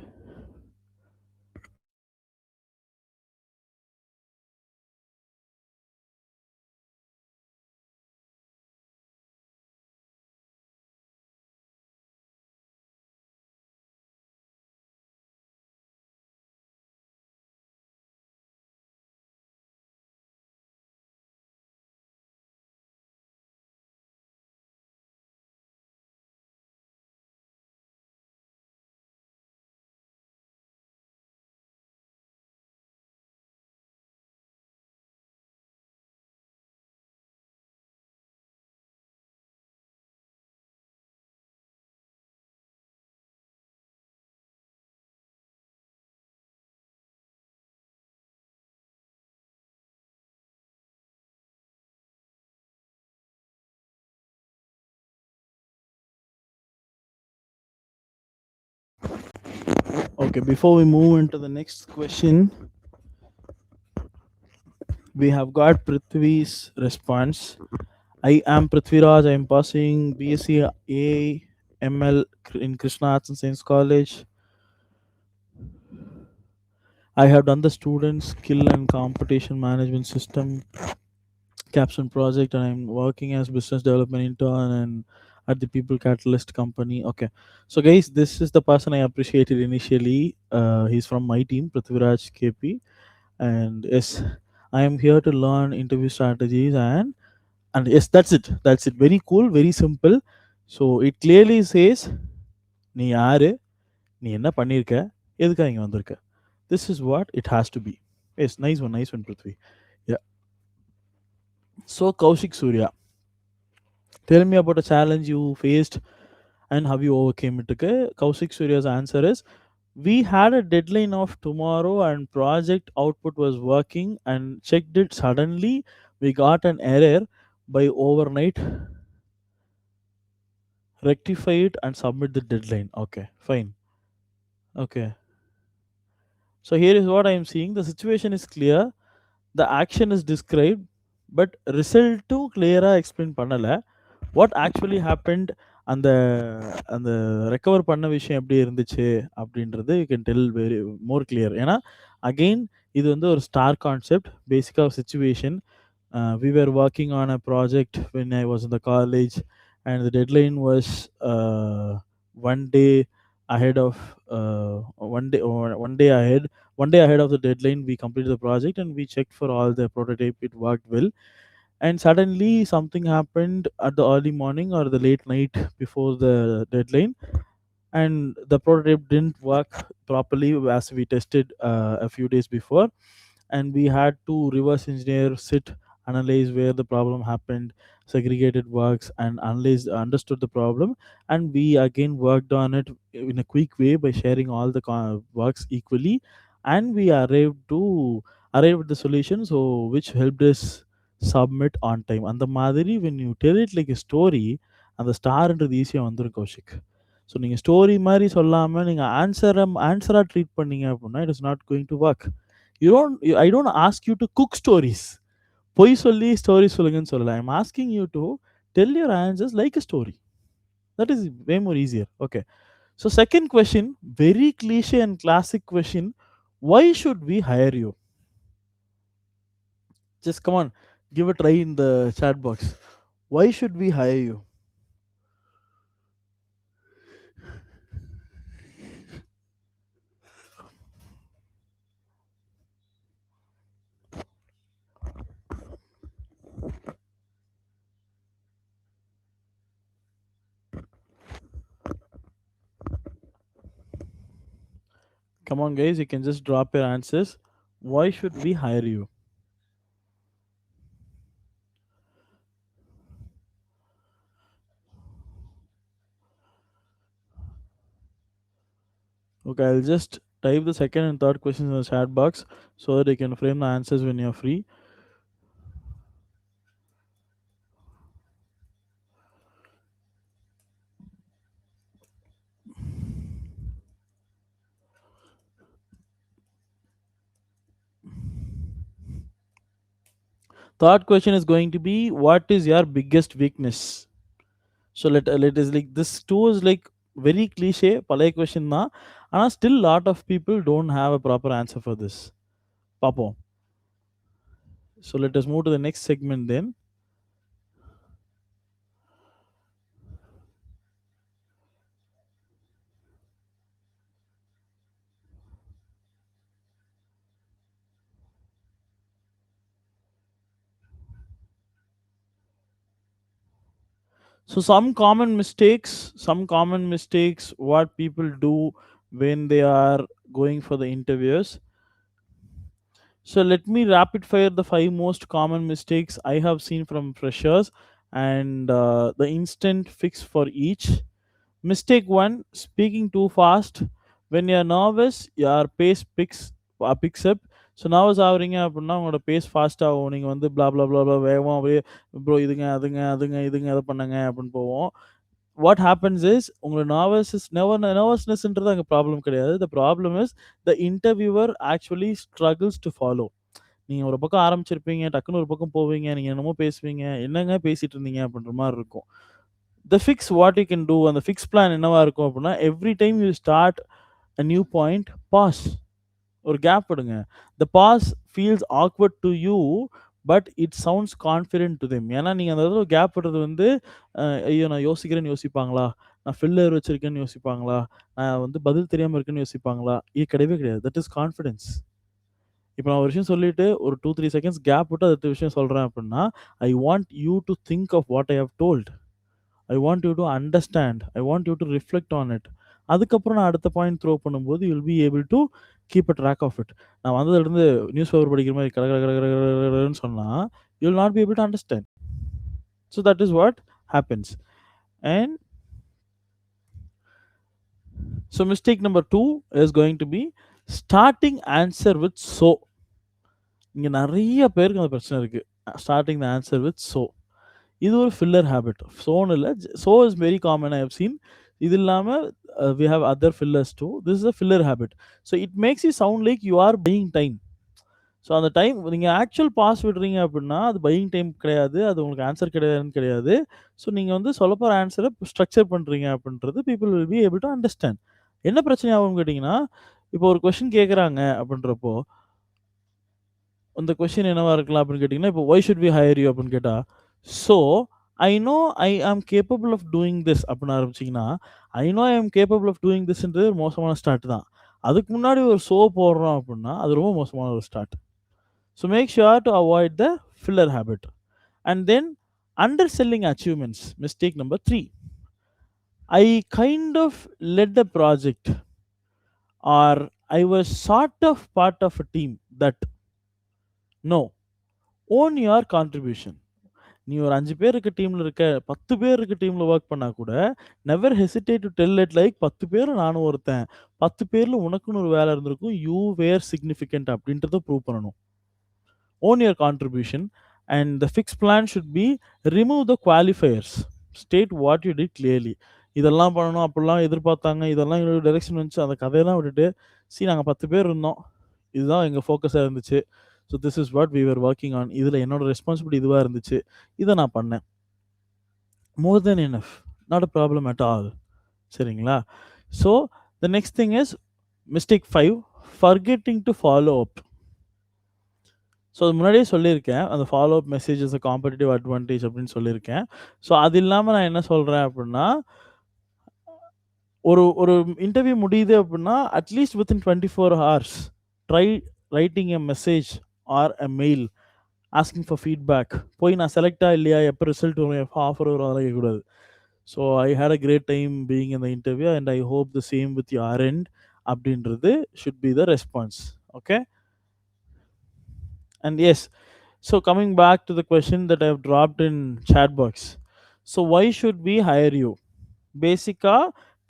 Okay, before we move into the next question, we have got Prithvi's response. I am Prithviraj. I am passing BSc AML in Krishna Arts and Science College. I have done the student skill and competition management system capstone project, and I'm working as business development intern and at the People Catalyst company. Okay, so guys, this is the person I appreciated initially. He's from my team, Prithviraj KP, and yes, I am here to learn interview strategies and yes, that's it. That's it. Very cool, very simple. So it clearly says, நீ யாரு, நீ என்ன பண்ணிருக்க, எதுக்காக இங்க வந்திருக்க. This is what it has to be. Yes, nice one, Prithvi. Yeah. So Kaushik Surya, tell me about a challenge you faced and how you overcame it. Okay, Kaushik Surya's answer is, we had a deadline of tomorrow and project output was working and checked it suddenly. We got an error by overnight, rectify it and submit the deadline. Okay, fine. Okay. So here is what I am seeing. The situation is clear. The action is described, but result to clear explain பண்ணல. What actually happened அந்த அந்த recover பண்ண விஷயம் எப்படி இருந்துச்சு அப்படின்றது you can tell very more clear. ஏன்னா again இது வந்து ஒரு ஸ்டார் கான்செப்ட், பேசிக்காக situation. We were working on a project when I was in the college, and the deadline was one day ahead of one day ahead. One day ahead of the deadline, we completed the project and we checked for all the prototype. It worked well, and suddenly something happened at the early morning or the late night before the deadline, and the prototype didn't work properly as we tested a few days before, and we had to reverse engineer, sit, analyze where the problem happened, segregated works and analyze understood the problem, and we again worked on it in a quick way by sharing all the works equally, and we arrive at the solution, so which helped us submit on time. And the madhiri, when you tell it like a story, அந்த ஸ்டார்ன்றது ஈஸியாக வந்துடும் Kaushik. So நீங்கள் story மாதிரி சொல்லாமல் நீங்கள் ஆன்சராக treat பண்ணீங்க அப்படின்னா it is not going to work. I don't ask you to cook stories. பொய் சொல்லி ஸ்டோரி சொல்லுங்கன்னு சொல்லல. I'm asking you to tell your answers like a story. That is way more easier. Okay. So second question, very cliche and classic question. Why should we hire you? Just come on, give a try in the chat box. Why should we hire you? Come on, guys, you can just drop your answers. Why should we hire you? Okay, I'll just type the second and third questions in the chat box so that you can frame the answers when you're free. Third question is going to be, what is your biggest weakness? So let is like this two is like very cliche, palay question na, and still lot of people don't have a proper answer for this. Papo. So let us move to the next segment then. So some common mistakes what people do when they are going for the interviews. So let me rapid fire the five most common mistakes I have seen from freshers, and the instant fix for each. Mistake one, speaking too fast. When you're nervous, your pace picks up. So nervous ஆகுறீங்க அப்படின்னா உங்களோட base fast ஆகும். நீங்கள் வந்து blah blah blah blah வேகமாக அப்படியே bro இதுங்க அதுங்க அதுங்க இதுங்க அதை பண்ணுங்க அப்படின்னு போவோம். what happens is உங்களோட நர்வஸ்னஸ்ன்றது அங்க ப்ராப்ளம் கிடையாது. The problem is the interviewer actually struggles to follow. நீங்க ஒரு பக்கம் ஆரம்பிச்சிருப்பீங்க, டக்குனு ஒரு பக்கம் போவீங்க, நீங்க என்னமோ பேசுவீங்க, என்னங்க பேசிட்டு இருந்தீங்க அப்படின்ற மாரி இருக்கும். Fix what you can do அந்த ஃபிக்ஸ் பிளான் என்னவா இருக்கும் அப்படின்னா, every time you start a new point, pause. ஒரு கேப் விடுங்க. The pause feels awkward to you, but it sounds confident to them. ஏன்னா நீங்க அந்த இடத்துல கேப் விடுறது வந்து, ஐயோ! நான் யோசிக்கிறேன்னு யோசிப்பாங்களா? நான் ஃபில்லர் வச்சிருக்கேன்னு யோசிப்பாங்களா? நான் வந்து பதில் தெரியாம இருக்கேன்னு யோசிப்பாங்களா? இது கிடையவே கிடையாது. That is confidence. இப்ப நான் ஒரு விஷயம் சொல்லிட்டு ஒரு 2, 3 செகண்ட்ஸ் கேப் விட்டு அடுத்த விஷயம் சொல்றேன் அப்படின்னா, I want you to think of what I have told. I want you to understand. I want you to reflect on it. அதுக்கப்புறம் நான் அடுத்த பாயிண்ட் த்ரோ பண்ணும்போது, you will be able to keep a track of it. நான் வந்ததுலருந்து news paper படிக்கிற மாரி கட கட கட கட கட கடன்னு சொன்னா, you will not be able to understand. So that is what happens. And so mistake number 2 is going to be starting answer with "so". இங்க நெறைய பேருக்கு அந்த பிரச்சனை இருக்கு. Starting the answer with "so". இது ஒரு ஃபில்லர் ஹேபிட். ஸோன்னு இல்ல. So is very common. I have seen. இது இல்லாம we have other fillers too. This is a filler habit. So it makes you sound like you are buying time. So அந்த time நீங்க actual pass விடுறீங்க அப்படின்னா, அது buying time கிடையாது. அது உங்களுக்கு ஆன்சர் கிடையாதுன்னு கிடையாது. ஸோ நீங்க வந்து சொல்லப்போற ஆன்ஸர ஸ்ட்ரக்சர் பண்றீங்க அப்படின்றது people will be able to understand. என்ன பிரச்சனை ஆகும்னு கேட்டீங்கன்னா, இப்போ ஒரு கொஸ்டின் கேட்கறாங்க அப்படின்றப்போ, அந்த கொஸ்டின் என்னவா இருக்கலாம் அப்படின்னு கேட்டீங்கன்னா, இப்போ "why should we hire you?" அப்படின்னு கேட்டா, "ஸோ ஐ நோ ஐ ஆம் கேப்பபிள் ஆஃப் டூயிங் திஸ்" அப்படின்னு ஆரம்பிச்சீங்கன்னா, ஐ நோ ஐ ஆம் கேப்பபிள் ஆஃப் டூயிங் திஸ்ன்றது ஒரு மோசமான ஸ்டார்ட் தான். அதுக்கு முன்னாடி ஒரு "ஸோ" போடுறோம் அப்படின்னா, அது ரொம்ப மோசமான ஒரு start. So make sure to avoid the filler habit. And then underselling achievements. Mistake number 3. I kind of led a project, or I was sort of part of a team that. No. Own your contribution. நீ ஒரு 5 பேர் இருக்க டீம்ல இருக்க, 10 பேர் இருக்க டீம்ல work பண்ணா கூட, never hesitate to tell it like 10 பேர்ல நானும் ஒருத்தன். 10 பேர்ல உனக்குன்னு ஒரு வேலை இருந்திருக்கும். யூ வேர் சிக்னிஃபிகன்ட் அப்படின்றத ப்ரூவ் பண்ணணும். Own your contribution. And the fix plan should be remove the qualifiers. State what you did clearly. இதெல்லாம் பண்ணணும், அப்படிலாம் எதிர்பார்த்தாங்க, இதெல்லாம் எங்களுக்கு டைரக்ஷன் வந்துச்சு. அந்த கதையெல்லாம் விட்டுட்டு, நாங்க 10 பேர் இருந்தோம். இதுதான் எங்க ஃபோக்கஸா இருந்துச்சு. So this is what we were working on. இதுல என்னோட ரெஸ்பான்சிபிலிட்டி இதுவா இருந்துச்சு. இத நான் பண்ணேன். More then enough. Not a problem at all. சரிங்களா? So the next thing is mistake 5. Forgetting to follow up. So அது முன்னாடியே சொல்லியிருக்கேன். அந்த follow up message is a competitive advantage அப்படின்னு சொல்லியிருக்கேன். ஸோ அது இல்லாம நான் என்ன சொல்றேன் அப்படின்னா, ஒரு ஒரு இன்டர்வியூ முடியுது அப்படின்னா, at least within 24 hours try writing a message or a mail asking for feedback. போய் நான் செலக்ட்டா இல்லையா? எப்போ ரிசல்ட் வரும்? எப்போ ஆஃபர் வரும்? அதெல்லாம் கேட்கக்கூடாது. So I had a great time being in the interview and I hope the same with your end அப்படின்றது should be the response. Okay? And yes, so coming back to the question that I've dropped in chat box. So why should we hire you? பேசிக்கா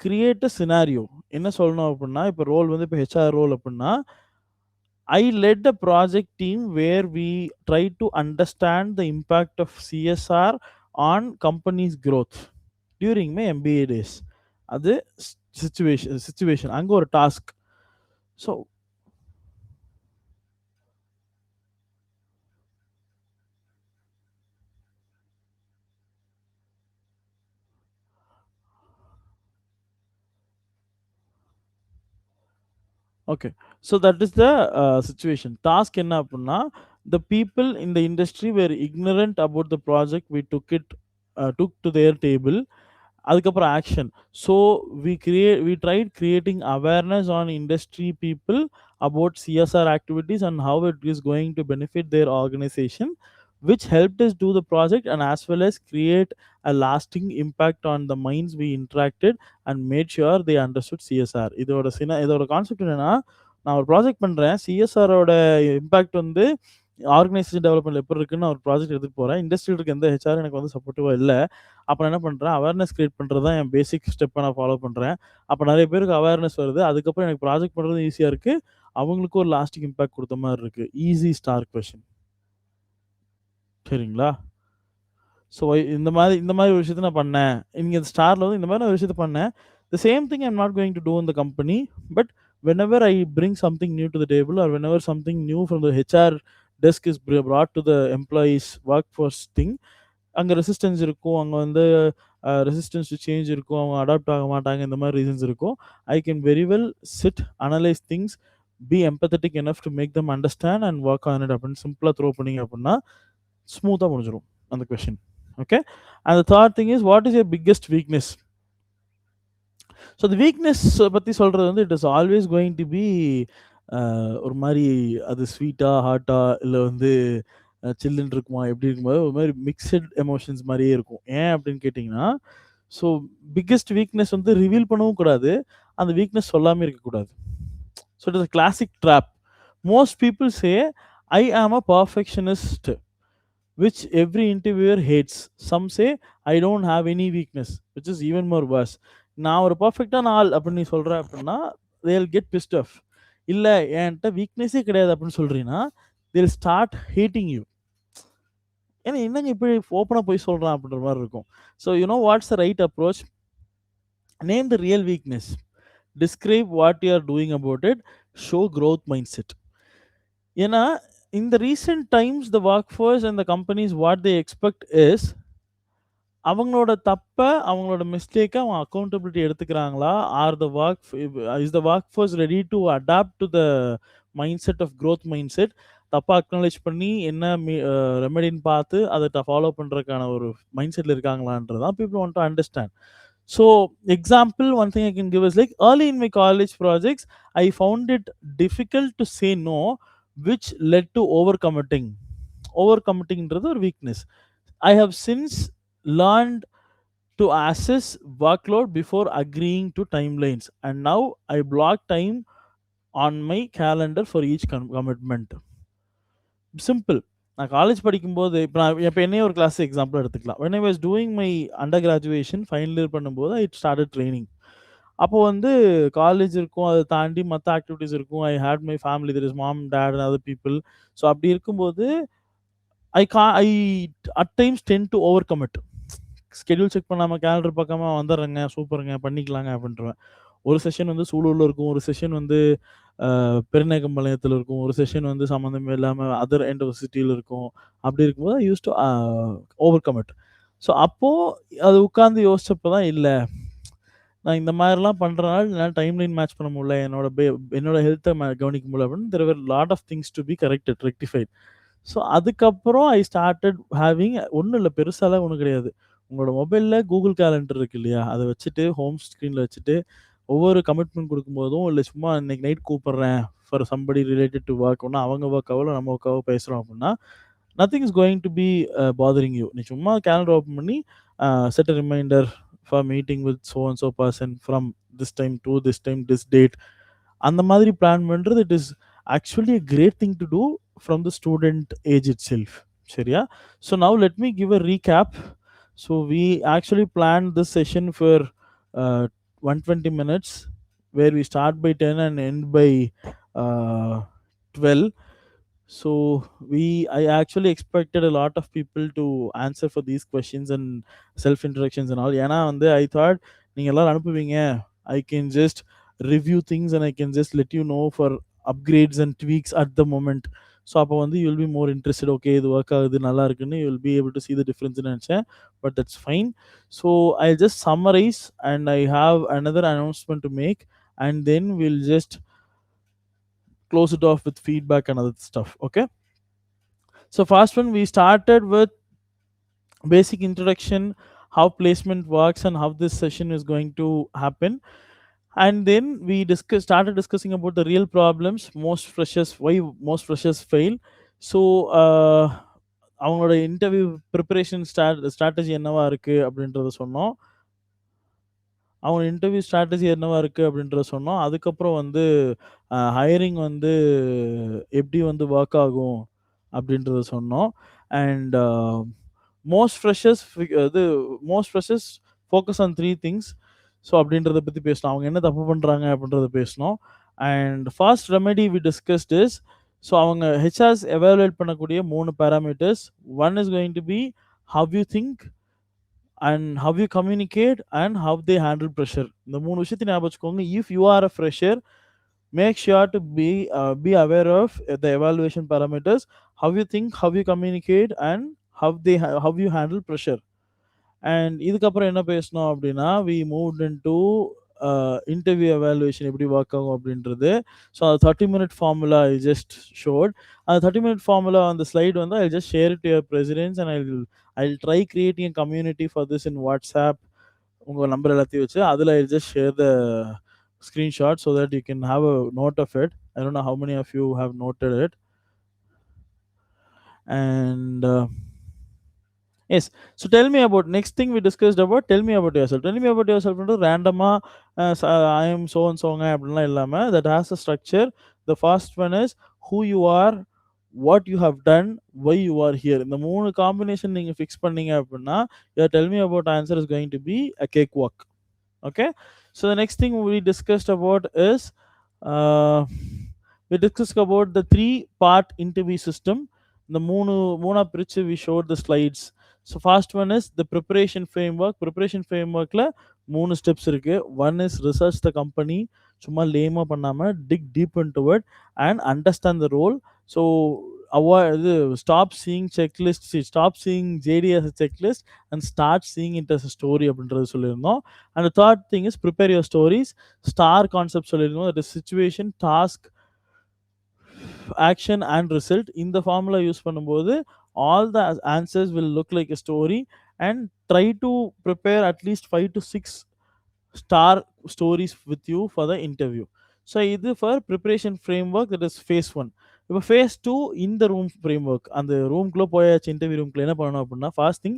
create a scenario. என்ன சொல்லணும் அப்படின்னா, இப்போ role வந்து இப்போ HR role அப்படின்னா, I led a project team where we try to understand the impact of CSR on company's growth during my MBA days. அது situation அங்கே ஒரு task. So okay. So that is the situation. Task என்ன அப்புட்ன்னா, the people in the industry were ignorant about the project we took to their table. அதுக்கப்புறம் action. So we tried creating awareness on industry people about CSR activities and how it is going to benefit there organisation, which helped us do the project and as well as create a lasting impact on the minds we interacted and made sure they understood CSR. இதோட concept என்னன்னா, நான் ஒரு project பண்றேன். சிஎஸ்ஆரோட impact வந்து organisation டெவலப்மெண்ட்ல எப்படி இருக்குன்னு நான் ஒரு ப்ராஜெக்ட் எடுத்துட்டு போறேன். இண்டஸ்ட்ரியில இருக்க எந்த ஹெச்ஆரும் எனக்கு வந்து சப்போர்ட்டிவா இல்ல. அப்ப நான் என்ன பண்றேன், அவேர்னஸ் கிரியேட் பண்றது தான் என் பேசிக் ஸ்டெப்பா நான் ஃபாலோ பண்றேன். அப்ப நெறைய பேருக்கு அவேர்னஸ் வருது. அதுக்கப்புறம் எனக்கு ப்ராஜெக்ட் பண்றதும் ஈஸியா இருக்கு. அவங்களுக்கும் ஒரு லாஸ்டிங் இம்பாக்ட் குடுத்த மாரி இருக்கு. Easy star question. சரிங்களா? ஸோ இந்த மாதிரி ஒரு விஷயத்த நான் பண்ணேன். இங்க ஸ்டார்ல வந்து இந்த மாதிரி நான் ஒரு விஷயத்த பண்ணேன். The same thing I am not going to do in the company. But whenever I bring something new to the table or whenever something new from the HR desk is brought to the employees workforce thing, அங்க resistance இருக்கும். அங்க வந்து resistance to change இருக்கும். அவங்க adapt ஆக மாட்டாங்க. இந்த மாரி ரீசன்ஸ் இருக்கும். I can very well sit, analyse things, be empathetic enough to make them understand and work on it அப்படின்னு சிம்பிளா த்ரோ பண்ணீங்க அப்படின்னா, ஸ்மூத்தா முடிஞ்சிரும் அந்த question. Okay. And the third thing is what is your biggest weakness? So அந்த weakness பத்தி சொல்றது வந்து it is always going to be ஒரு மாரி அது ஸ்வீட்டா, ஹாட்டா இல்ல வந்து சில்லுன்னு இருக்குமா, எப்படி இருக்கும்போது ஒரு மாரி மிக்ஸட் எமோஷன்ஸ் மாரியே இருக்கும். ஏன் அப்படின்னு கேட்டீங்கன்னா, ஸோ பிக்கெஸ்ட் வீக்னஸ் வந்து ரிவீல் பண்ணவும் கூடாது. அந்த வீக்னஸ் சொல்லாமயும் இருக்கக்கூடாது. So it is a classic trap. Most people say, "I am a perfectionist" which every interviewer hates. Some say, "I don't have any weakness," which is even more worse. நான் ஒரு பெர்ஃபெக்ட்டான ஆள் அப்படின்னு நீ சொல்ற அப்படின்னா, they'll get pissed off. இல்ல என்ட்ட வீக்னஸே கிடையாது அப்படின்னு சொல்றீன்னா, they'll start hating you. ஏன்னா என்னங்க இப்படி ஓப்பனா போய் சொல்றான் அப்படின்ற மாரி இருக்கும். So you know what's the right approach? Name the real weakness. Describe what you are doing about it. Show growth mindset. ஏன்னா in the recent times the workforce and the companies what they expect is அவங்களோட தப்ப, அவங்களோட மிஸ்டேக்க அவங்க accountability எடுத்துக்கிறாங்களா? Are the work is the workforce ready to adapt to the mindset of growth mindset? தப்பா acknowledge பண்ணி என்ன ரெமெடின்னு பார்த்து அத ஃபாலோ பண்றதுக்கான ஒரு மைண்ட் செட்ல இருக்காங்களான்றது தான் people want to understand. So, example, one thing I can give is like early in my college projects, I found it difficult to say no, which led to overcommitting. Overcommittingன்றது ஒரு weakness. I have since learned to assess workload before agreeing to timelines, and now I block time on my calendar for each commitment. Simple. நான் college படிக்கும்போது இப்ப என்னையே ஒரு class example எடுத்துக்கலாம். when I was doing my under graduation final year பண்ணும்போது I started training. அப்போ வந்து college இருக்கும். அதை தாண்டி மத்த ஆக்டிவிட்டீஸ் இருக்கும். I had my family, there is mom, dad and other people. So அப்படி இருக்கும்போது I at times tend to overcommit. Schedule check பண்ணாம, கேலண்டர் பார்க்காம வந்துடுறேங்க, சூப்பருங்க, பண்ணிக்கலாங்க அப்படின்ருவேன். ஒரு செஷன் வந்து சூலூர்ல இருக்கும். ஒரு செஷன் வந்து பெருநேக்கம்பாளையத்துல இருக்கும். ஒரு செஷன் வந்து சம்மந்தமே இல்லாம அதர் எண்ட் ஆஃப் சிட்டில இருக்கும். அப்படி இருக்கும்போது ஐ used to over commit. So அப்போ அது உட்கார்ந்து யோசிச்சப்ப தான், இல்ல நான் இந்த மாதிரிலாம் பண்றனால என்னால டைம்லைன் மேட்ச் பண்ண முடியல. என்னோட ஹெல்த்த கவனிக்க முடியல அப்படின்னு there were lot of things to be corrected, rectified. So அதுக்கப்புறம் ஐ ஸ்டார்டட் ஹேவிங் ஒண்ணும் இல்ல, பெருசாலாம் ஒண்ணும் கிடையாது. உங்களோட மொபைல்ல கூகுள் கேலண்டர் இருக்கு இல்லையா? அத வச்சுட்டு ஹோம் ஸ்க்ரீன்ல வச்சுட்டு ஒவ்வொரு கமிட்மெண்ட் குடுக்கும்போதும், இல்ல சும்மா இன்னைக்கு நைட் கூப்பிடுறேன் for somebody related to work, ஒண்ணு அவங்க வொர்க்காவோ இல்ல நம்ம வொர்க்காவோ பேசுறோம் அப்படின்னா, nothing is going to be bothering you. நீ சும்மா கேலண்டர் ஓப்பன் பண்ணி set a reminder for meeting with so and so person from this time to this time this date. அந்த மாதிரி பிளான் பண்றது it is actually a great thing to do from the student age itself. சரியா? So now let me give a recap. So we actually planned this session for uh, 120 minutes, where we start by 10 and end by uh, 12. So I actually expected a lot of people to answer for these questions and self introductions and all. ஏன்னா வந்து I thought நீங்க எல்லாரும் அனுப்புவீங்க, I can just review things and I can just let you know for upgrades and tweaks at the moment. So அப்போ வந்து you will be more interested. Okay, இது work ஆகுது, நல்லா இருக்குன்னு you will be able to see the difference நினச்சேன். But that's fine. So I just summarise and I have another announcement to make, and then we'll just close it off with feedback and other stuff. Okay. So first one, we started with basic introduction, how placement works and how this session is going to happen. And then we started discussing about the real problems, most freshers, why most freshers fail. So அவங்களோட interview preparation strategy என்னவா இருக்கு அப்படின்றத சொன்னோம். அவங்க interview strategy என்னவா இருக்கு அப்படின்றத சொன்னோம். அதுக்கப்புறம் வந்து ஹையரிங் வந்து எப்படி வந்து ஒர்க் ஆகும் அப்படின்றத சொன்னோம். And most freshers most freshers focus on 3 things. So அப்படின்றத பத்தி பேசினோம். அவங்க என்ன தப்பு பண்றாங்க அப்படின்றத பேசினோம். And first remedy we discussed is, so அவங்க ஹெச்ஆர்ஸ் எவாலுவேட் பண்ணக்கூடிய 3 parameters. One is going to be how you think, and how you communicate, and how they handle pressure. இந்த மூணு விஷயத்தை ஞாபகம் வச்சுக்கோங்க. If you are a fresher, make sure to be aware of the evaluation parameters, how you think, how you communicate, and how you handle pressure. And இதுக்கப்புறம் என்ன பேசினோம் அப்படின்னா, we moved into interview evaluation எப்படி work ஆகும் அப்படின்றது. So அது 30 minute formula I just showed. அந்த 30 minute formula அந்த ஸ்லைடு வந்து I just share it to your presidents, and I try creating community for this in WhatsApp. உங்கள் number எல்லாத்தையும் வச்சு அதில் I just share the screenshot so that you can have a note of it. I don't know how many of you have noted it. And yes, so tell me about next thing we discussed about. Tell me about yourself. Tell me about yourself வந்து random-ஆ I am so and soங்க அப்படிலாம் இல்லாம, that has a structure. The first one is who you are, what you have done, why you are here. இந்த மூணு combination நீங்க fix பண்ணீங்க அப்படின்னா, your tell me about answer is going to be a cakewalk. Okay, so the next thing we discussed about is uh, we discussed about the three part interview system. The மூணா பிரிச்சு we showed the slides. So first one is the preparation framework. Preparation frameworkல மூணு steps இருக்கு. One is research the company, சும்மா லேமா பண்ணாம dig deep into it and understand the role. So avoid stop seeing checklist, stop seeing JD as a checklist and start seeing it as a story அப்படின்றது சொல்லியிருந்தோம். And the third thing is prepare your stories. Star concept சொல்லியிருந்தோம். That is situation, task, action and result. In the formula use பண்ணும்போது all the answers will look like a story, and try to prepare at least 5 to 6 star stories with you for the interview. So இது for preparation framework, that is phase 1. இப்போ phase 2 in the room framework. அந்த ரூம்குள்ளே போயாச்சு, interview ரூம்குள்ள என்ன பண்ணணும் அப்படின்னா, first thing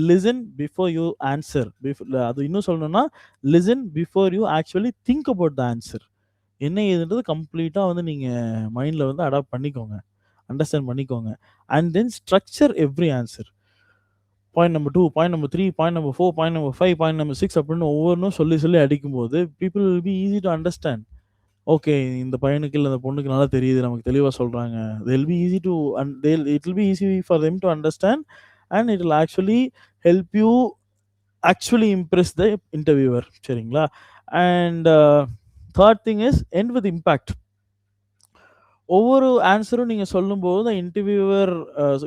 listen before you answer. அது இன்னும் சொல்லணும்னா listen before you actually think about the answer. என்ன ஏதுன்றது கம்ப்ளீட்டா வந்து நீங்க மைண்ட்ல வந்து அடாப்ட் பண்ணிக்கோங்க. அண்டர்ஸ்டாண்ட் பண்ணிக்கோங்க. And then structure every answer. Point number 2, point number 3, point number 4, point number 5, point number 6 அப்படின்னு ஒவ்வொன்னும் சொல்லி சொல்லி அடிக்கும்போது people will be easy to understand. Okay, இந்த பையனுக்கு இல்ல இந்த பொண்ணுக்கு நல்லா தெரியுது, நமக்கு தெளிவா சொல்றாங்க. they will be easy to and they'll it will be easy for them to understand, and it will actually help you actually impress the interviewer. சரிங்களா? And third thing is end with impact. ஒவ்வொரு ஆன்சரும் நீங்க சொல்லும்போது interviewer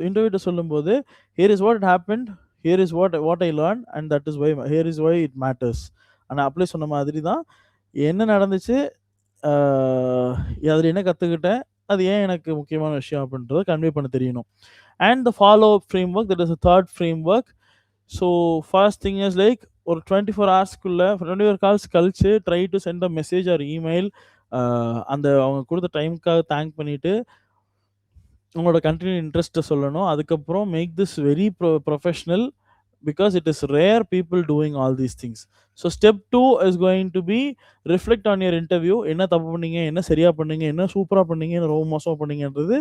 இன்டர்வியூட்ட சொல்லும்போது, here is what happened, here is what I learn, and that is why here is why it matters. ஆனால் அப்படியே சொன்ன மாதிரி தான், என்ன நடந்துச்சு, அதில் என்ன கற்றுக்கிட்டேன், அது ஏன் எனக்கு முக்கியமான விஷயம் அப்படின்றத கன்வே பண்ண தெரியணும். And the follow up framework, that is a third framework. So first thing is like ஒரு 24 ஹவர்ஸ்க்குள்ள 24 கால்ஸ் கழிச்சு try to send a message or email. அந்த அவங்க கொடுத்த டைமுக்காக தேங்க் பண்ணிட்டு உங்களோட கண்டினியூ இன்ட்ரெஸ்ட்டை சொல்லணும். அதுக்கப்புறம் make this very professional, because it is rare people doing all these things. So step 2 is going to be reflect on your interview. என்ன தப்பு பண்ணீங்க, என்ன சரியா பண்ணீங்க, என்ன சூப்பரா பண்ணீங்க, என்ன ரொம்ப மோசமா பண்ணீங்கன்றது.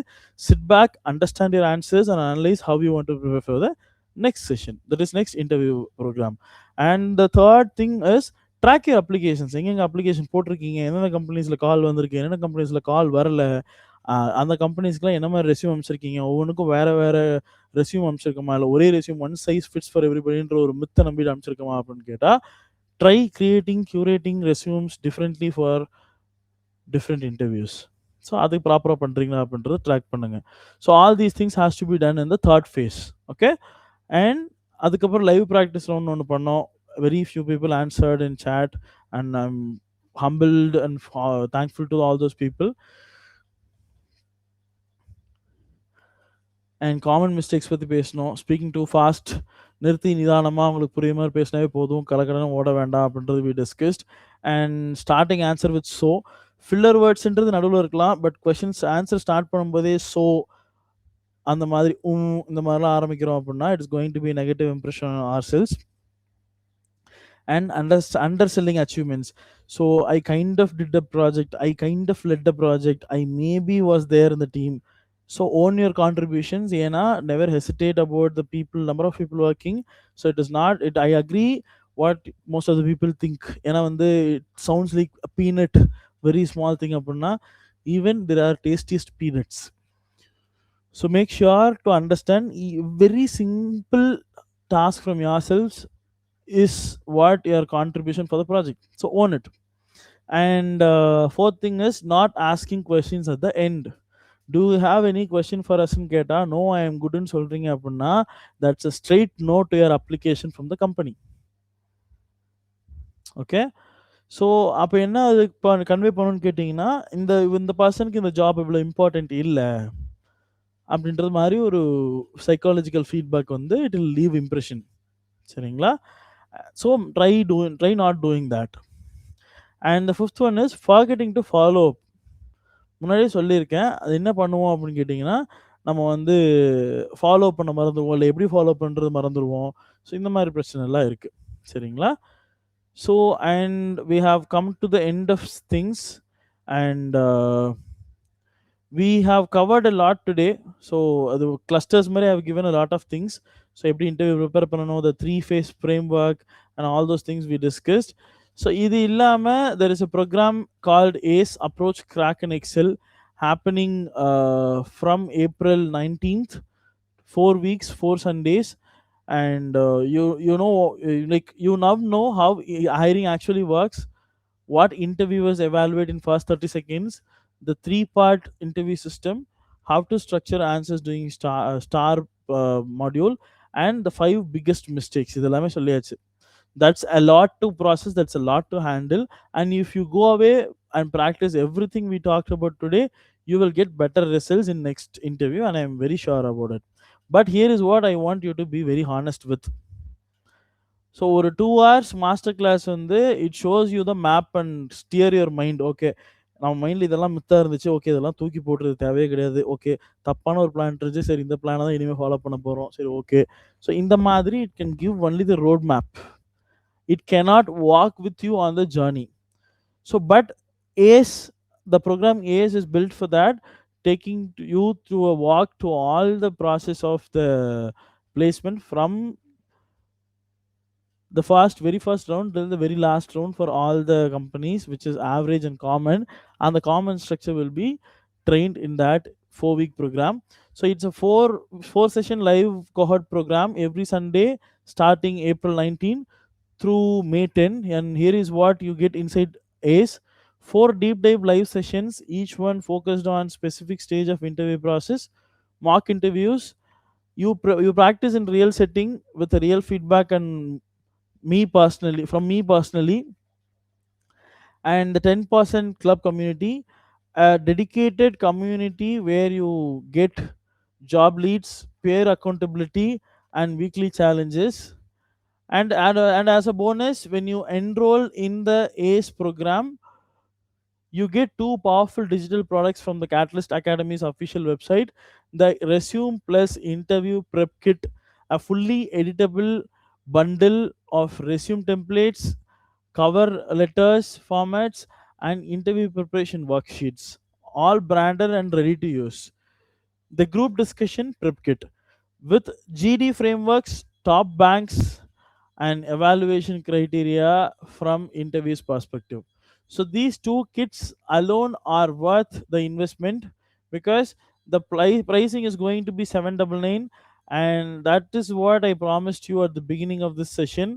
Sit back, understand your answers and analyze how you want to prepare for the next session, that is next interview program. And the third thing is track your applications. எங்கெங்க அப்ளிகேஷன் போட்டிருக்கீங்க, என்னென்ன கம்பெனிஸ்ல கால் வந்திருக்கு, என்னென்ன கம்பெனிஸ்ல கால் வரல, அந்த கம்பெனிஸ்க்குலாம் என்ன மாதிரி ரெஸ்யூம் அமைச்சிருக்கீங்க, ஒவ்வொன்றுக்கும் வேற வேற ரெஸ்யூம் அமைச்சிருக்கோமா, இல்லை ஒரே resume one size fits for எவ்ரிபடின்ற ஒரு மித்தை நம்பிட்டு அமைச்சிருக்கோமா அப்படின்னு கேட்டால், try creating curating resumes differently for different interviews. So அதுக்கு ப்ராப்பராக பண்ணுறீங்களா அப்படின்றத ட்ராக் பண்ணுங்க. So all these things has to be done in the third phase. Okay, and அதுக்கப்புறம் லைவ் ப்ராக்டிஸ் ஒன்று பண்ணோம். Very few people answered in chat, and I'm humbled and thankful to all those people. And common mistakes பற்றி பேசணும். Speaking two fast, நிறுத்தி நிதானமாக உங்களுக்கு புரிய மாதிரி பேசினாவே போதும், கலக்கடன்னு ஓட வேண்டாம் அப்படின்றது we discussed. And starting answer with so, filler வேர்ட்ஸ்ன்றது நடுவில் இருக்கலாம், பட் கொஷின்ஸ் ஆன்சர் ஸ்டார்ட் பண்ணும்போதே ஸோ அந்த மாதிரி இந்த மாதிரிலாம் ஆரம்பிக்கிறோம் அப்படின்னா it's going to be negative impression on ourselves. And underselling achievements. So I kind of did the project, I kind of led the project, I maybe was there in the team. So own your contributions. Ena never hesitate about the people, number of people working. So it is not it, I agree what most of the people think. Ena வந்து it sounds like a peanut, very small thing அப்படின்னா, even there are tastiest peanuts. So make sure to understand very simple task from yourselves is what your contribution for the project. So own it. And fourth thing is not asking questions at the end. Do you have any question for us in கேட்டா no I am good ன்னு சொல்றீங்க அப்படின்னா that's a straight no to your application from the company. Okay. So அப்போ என்ன அது convey பண்ணணும்னு கேட்டிங்கன்னா இந்த இந்த பர்சனுக்கு இந்த ஜாப் இவ்வளோ இம்பார்ட்டன்ட் இல்லை அப்படின்றது மாதிரி ஒரு சைக்காலஜிக்கல் ஃபீட்பேக் வந்து இட் வில் லீவ் இம்ப்ரெஷன். சரிங்களா? So try not doing that. And the fifth one is forgetting to follow up. முன்னாடியே சொல்லியிருக்கேன். அது என்ன பண்ணுவோம் அப்படின்னு கேட்டிங்கன்னா, நம்ம வந்து ஃபாலோ பண்ண மறந்துருவோம். இல்ல எப்படி ஃபாலோ பண்றது மறந்துருவோம். ஸோ இந்த மாரி பிரச்சனைலாம் இருக்கு. சரிங்களா? So and we have come to the end of things and we have covered a lot today. So the clusters மாதிரி have given a lot of things. So எப்படி interview prepare பண்ணணும், the 3 phase framework and all those things we discussed. So இது இல்லாம there is a program called ACE Approach Crack in Excel happening from April 19th, 4 weeks, 4 Sundays. And you know, like you now know how hiring actually works, what interviewers evaluate in first 30 seconds, the 3-part interview system, how to structure answers doing star module, and the 5 biggest mistakes. இதெல்லாமே சொல்லியாச்சு. That's a lot to process, that's a lot to handle. And if you go away and practice everything we talked about today, you will get better results in next interview, and I am very sure about it. But here is what I want you to be very honest with. So ஒரு 2 hours master class வந்து it shows you the map and steer your mind. Okay, நம்ம மைண்டில் இதெல்லாம் மித்தா இருந்துச்சு, okay இதெல்லாம் தூக்கி போட்டுறது தேவையே கிடையாது, ஓகே தப்பான ஒரு பிளான் இருந்துச்சு, சரி இந்த பிளானை தான் இனிமேல் ஃபாலோ பண்ண போகிறோம், சரி ஓகே. ஸோ இந்த மாதிரி it can give only the road map. It cannot walk with you on the journey. So but ACE, the program ACE is built for that, taking you through a walk to all the process of the placement from the very first round till the very last round for all the companies, which is average and common. And the common structure will be trained in that 4-week program. So it's a four session live cohort program every Sunday starting April 19 through May 10. And here is what you get inside ACE: 4 deep dive live sessions, each one focused on specific stage of interview process, mock interviews. You practice in real setting with a real feedback and me personally, and the 10% club community, a dedicated community where you get job leads, peer accountability, and weekly challenges. And as a bonus, when you enroll in the ACE program, you get 2 powerful digital products from the Catalyst Academy's official website: the Resume Plus Interview Prep Kit, a fully editable bundle of resume templates, cover letters, formats, and interview preparation worksheets, all branded and ready to use. The group discussion prep kit with GD frameworks, top banks, and evaluation criteria from interviews perspective. So these 2 kits alone are worth the investment, because the pricing is going to be 799, and that is what I promised you at the beginning of this session.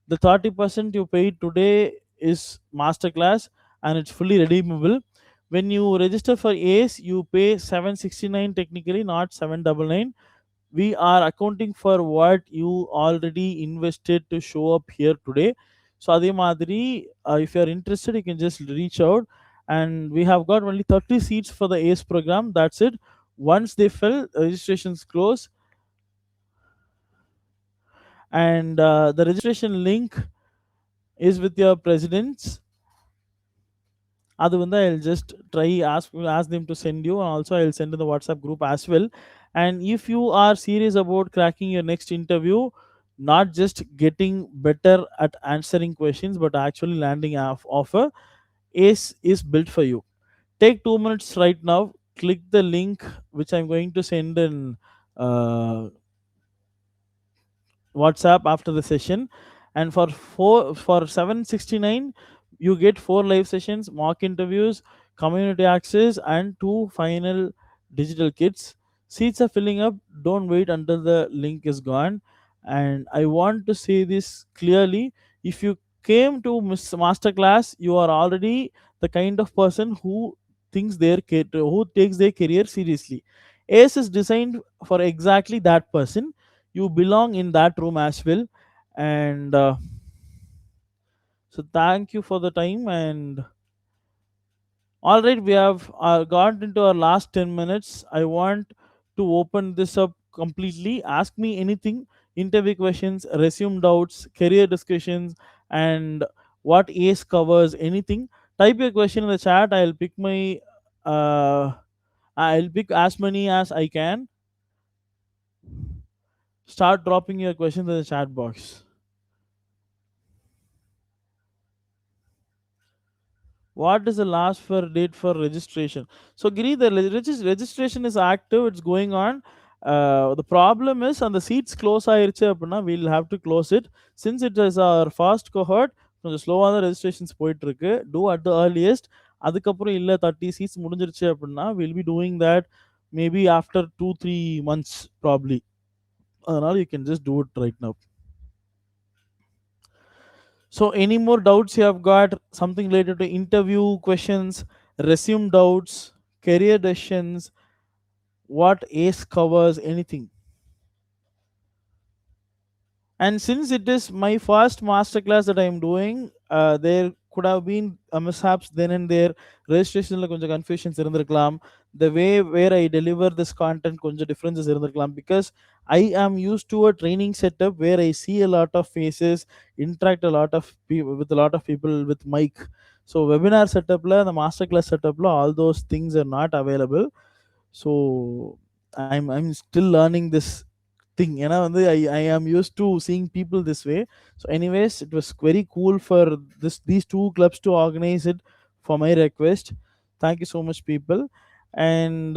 The 30% you paid today is masterclass, and it's fully redeemable. When you register for ACE, you pay 769 technically, not 799. We are accounting for what you already invested to show up here today. So அதே மாதிரி if you are interested, you can just reach out. And we have got only 30 seats for the ACE program. That's it. Once they fill, registrations close. And the registration link is with your presidents. அது வந்து I'll just try ask them to send you, and also I'll send in the WhatsApp group as well. And if you are serious about cracking your next interview, not just getting better at answering questions but actually landing offer, ACE is built for you. Take 2 minutes right now, click the link which I'm going to send in uh, WhatsApp after the session. And for 769, you get 4 live sessions, mock interviews, community access, and 2 final digital kits. Seats are filling up. Don't wait until the link is gone. And I want to say this clearly: if you came to master class, you are already the kind of person who who takes their career seriously. Ace is designed for exactly that person. You belong in that room as well. And so thank you for the time. And all right, we have got into our last 10 minutes. I want to open this up completely. Ask me anything: interview questions, resume doubts, career discussions, and what ACE covers, anything. Type your question in the chat. Uh, I'll pick as many as I can. Start dropping your questions in the chat box. What is the last for date for registration? So Giri, the registration is active, it's going on. The problem is, on the seats close ஆயிருச்சு அப்படின்னா we'll have to close it. Since it is our first cohort, கொஞ்சம் ஸ்லோவாக தான் registrations போயிட்டு இருக்கு. Do at the earliest. அதுக்கப்புறம் இல்லை 30 seats முடிஞ்சிருச்சு அப்படின்னா we'll be doing that maybe after 2-3 months probably. அதனால you can just do it right now. So, any more doubts you have got? Something related to interview questions, resume doubts, career decisions, what ACE covers, anything. And since it is my first masterclass that I am doing, there could have been mishaps then and there. Registration la konja confusions irundirkalam. The way where I deliver this content konja differences irundirkalam, because I am used to a training setup where I see a lot of faces, interact a lot of people with a lot of people with mic. So webinar setup la, the masterclass setup la, all those things are not available. So I'm still learning this thing. I am used to seeing people this way. So anyways, it was very cool for these two clubs to organize it for my request. Thank you so much, people. And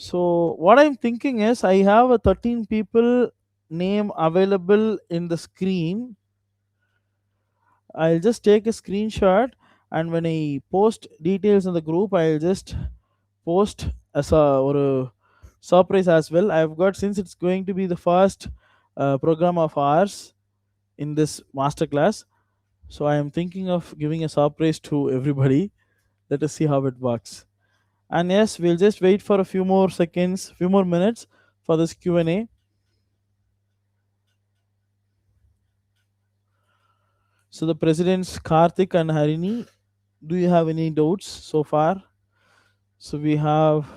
so what I'm thinking is, I have a 13 people name available in the screen. I'll just take a screenshot, and when I post details in the group, I'll just post as a or a surprise as well. I've got, since it's going to be the first program of ours in this masterclass, so I am thinking of giving a surprise to everybody. Let us see how it works. And yes, we'll just wait for a few more seconds, few more minutes for this Q&A. So the presidents Karthik and Harini, do you have any doubts so far? So we have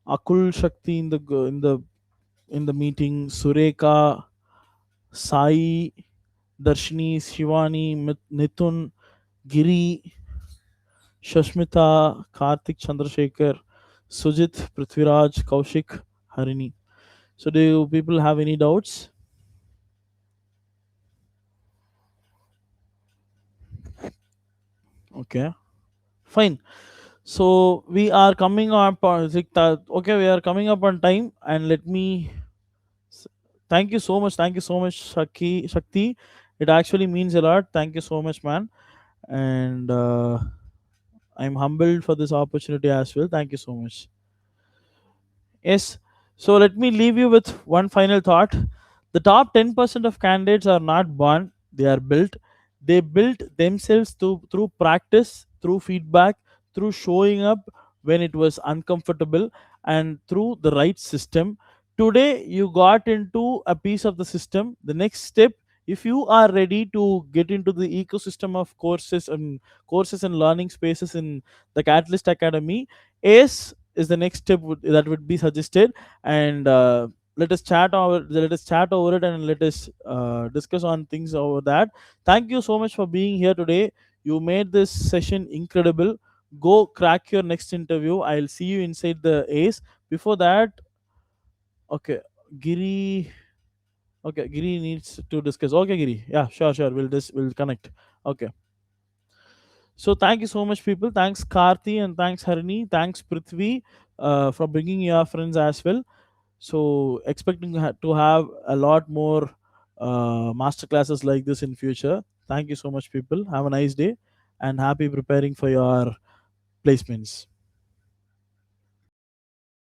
Akul Shakti in the meeting, Sureka, Sai, Darshini, Shivani, Nithun, Giri, Shashmita, Karthik, Chandrasekhar, Sujit, Prithviraj, Kaushik, Harini. So do you people have any doubts? Okay, fine. So we are coming up on okay, we are coming up on time, and let me thank you so much. Thank you so much, Shakti. It actually means a lot. Thank you so much, man. And I'm humbled for this opportunity as well. Thank you so much. Yes. So let me leave you with one final thought. The top 10% of candidates are not born, they are built. They built themselves through practice, through feedback, through showing up when it was uncomfortable, and through the right system. Today, you got into a piece of the system. The next step, if you are ready to get into the ecosystem of courses and learning spaces in the Catalyst Academy, is the next step that would be suggested. And let us chat over it, and let us discuss on things over that. Thank you so much for being here today. You made this session incredible. Go crack your next interview. I'll see you inside the ace. Before that, okay, Giri. Okay, Giri needs to discuss. Okay, Giri. Yeah, sure. We'll connect. Okay. So thank you so much, people. Thanks, Karthi, and thanks, Harini. Thanks, Prithvi, for bringing your friends as well. So expecting to have a lot more master classes like this in future. Thank you so much, people. Have a nice day, and happy preparing for your placements.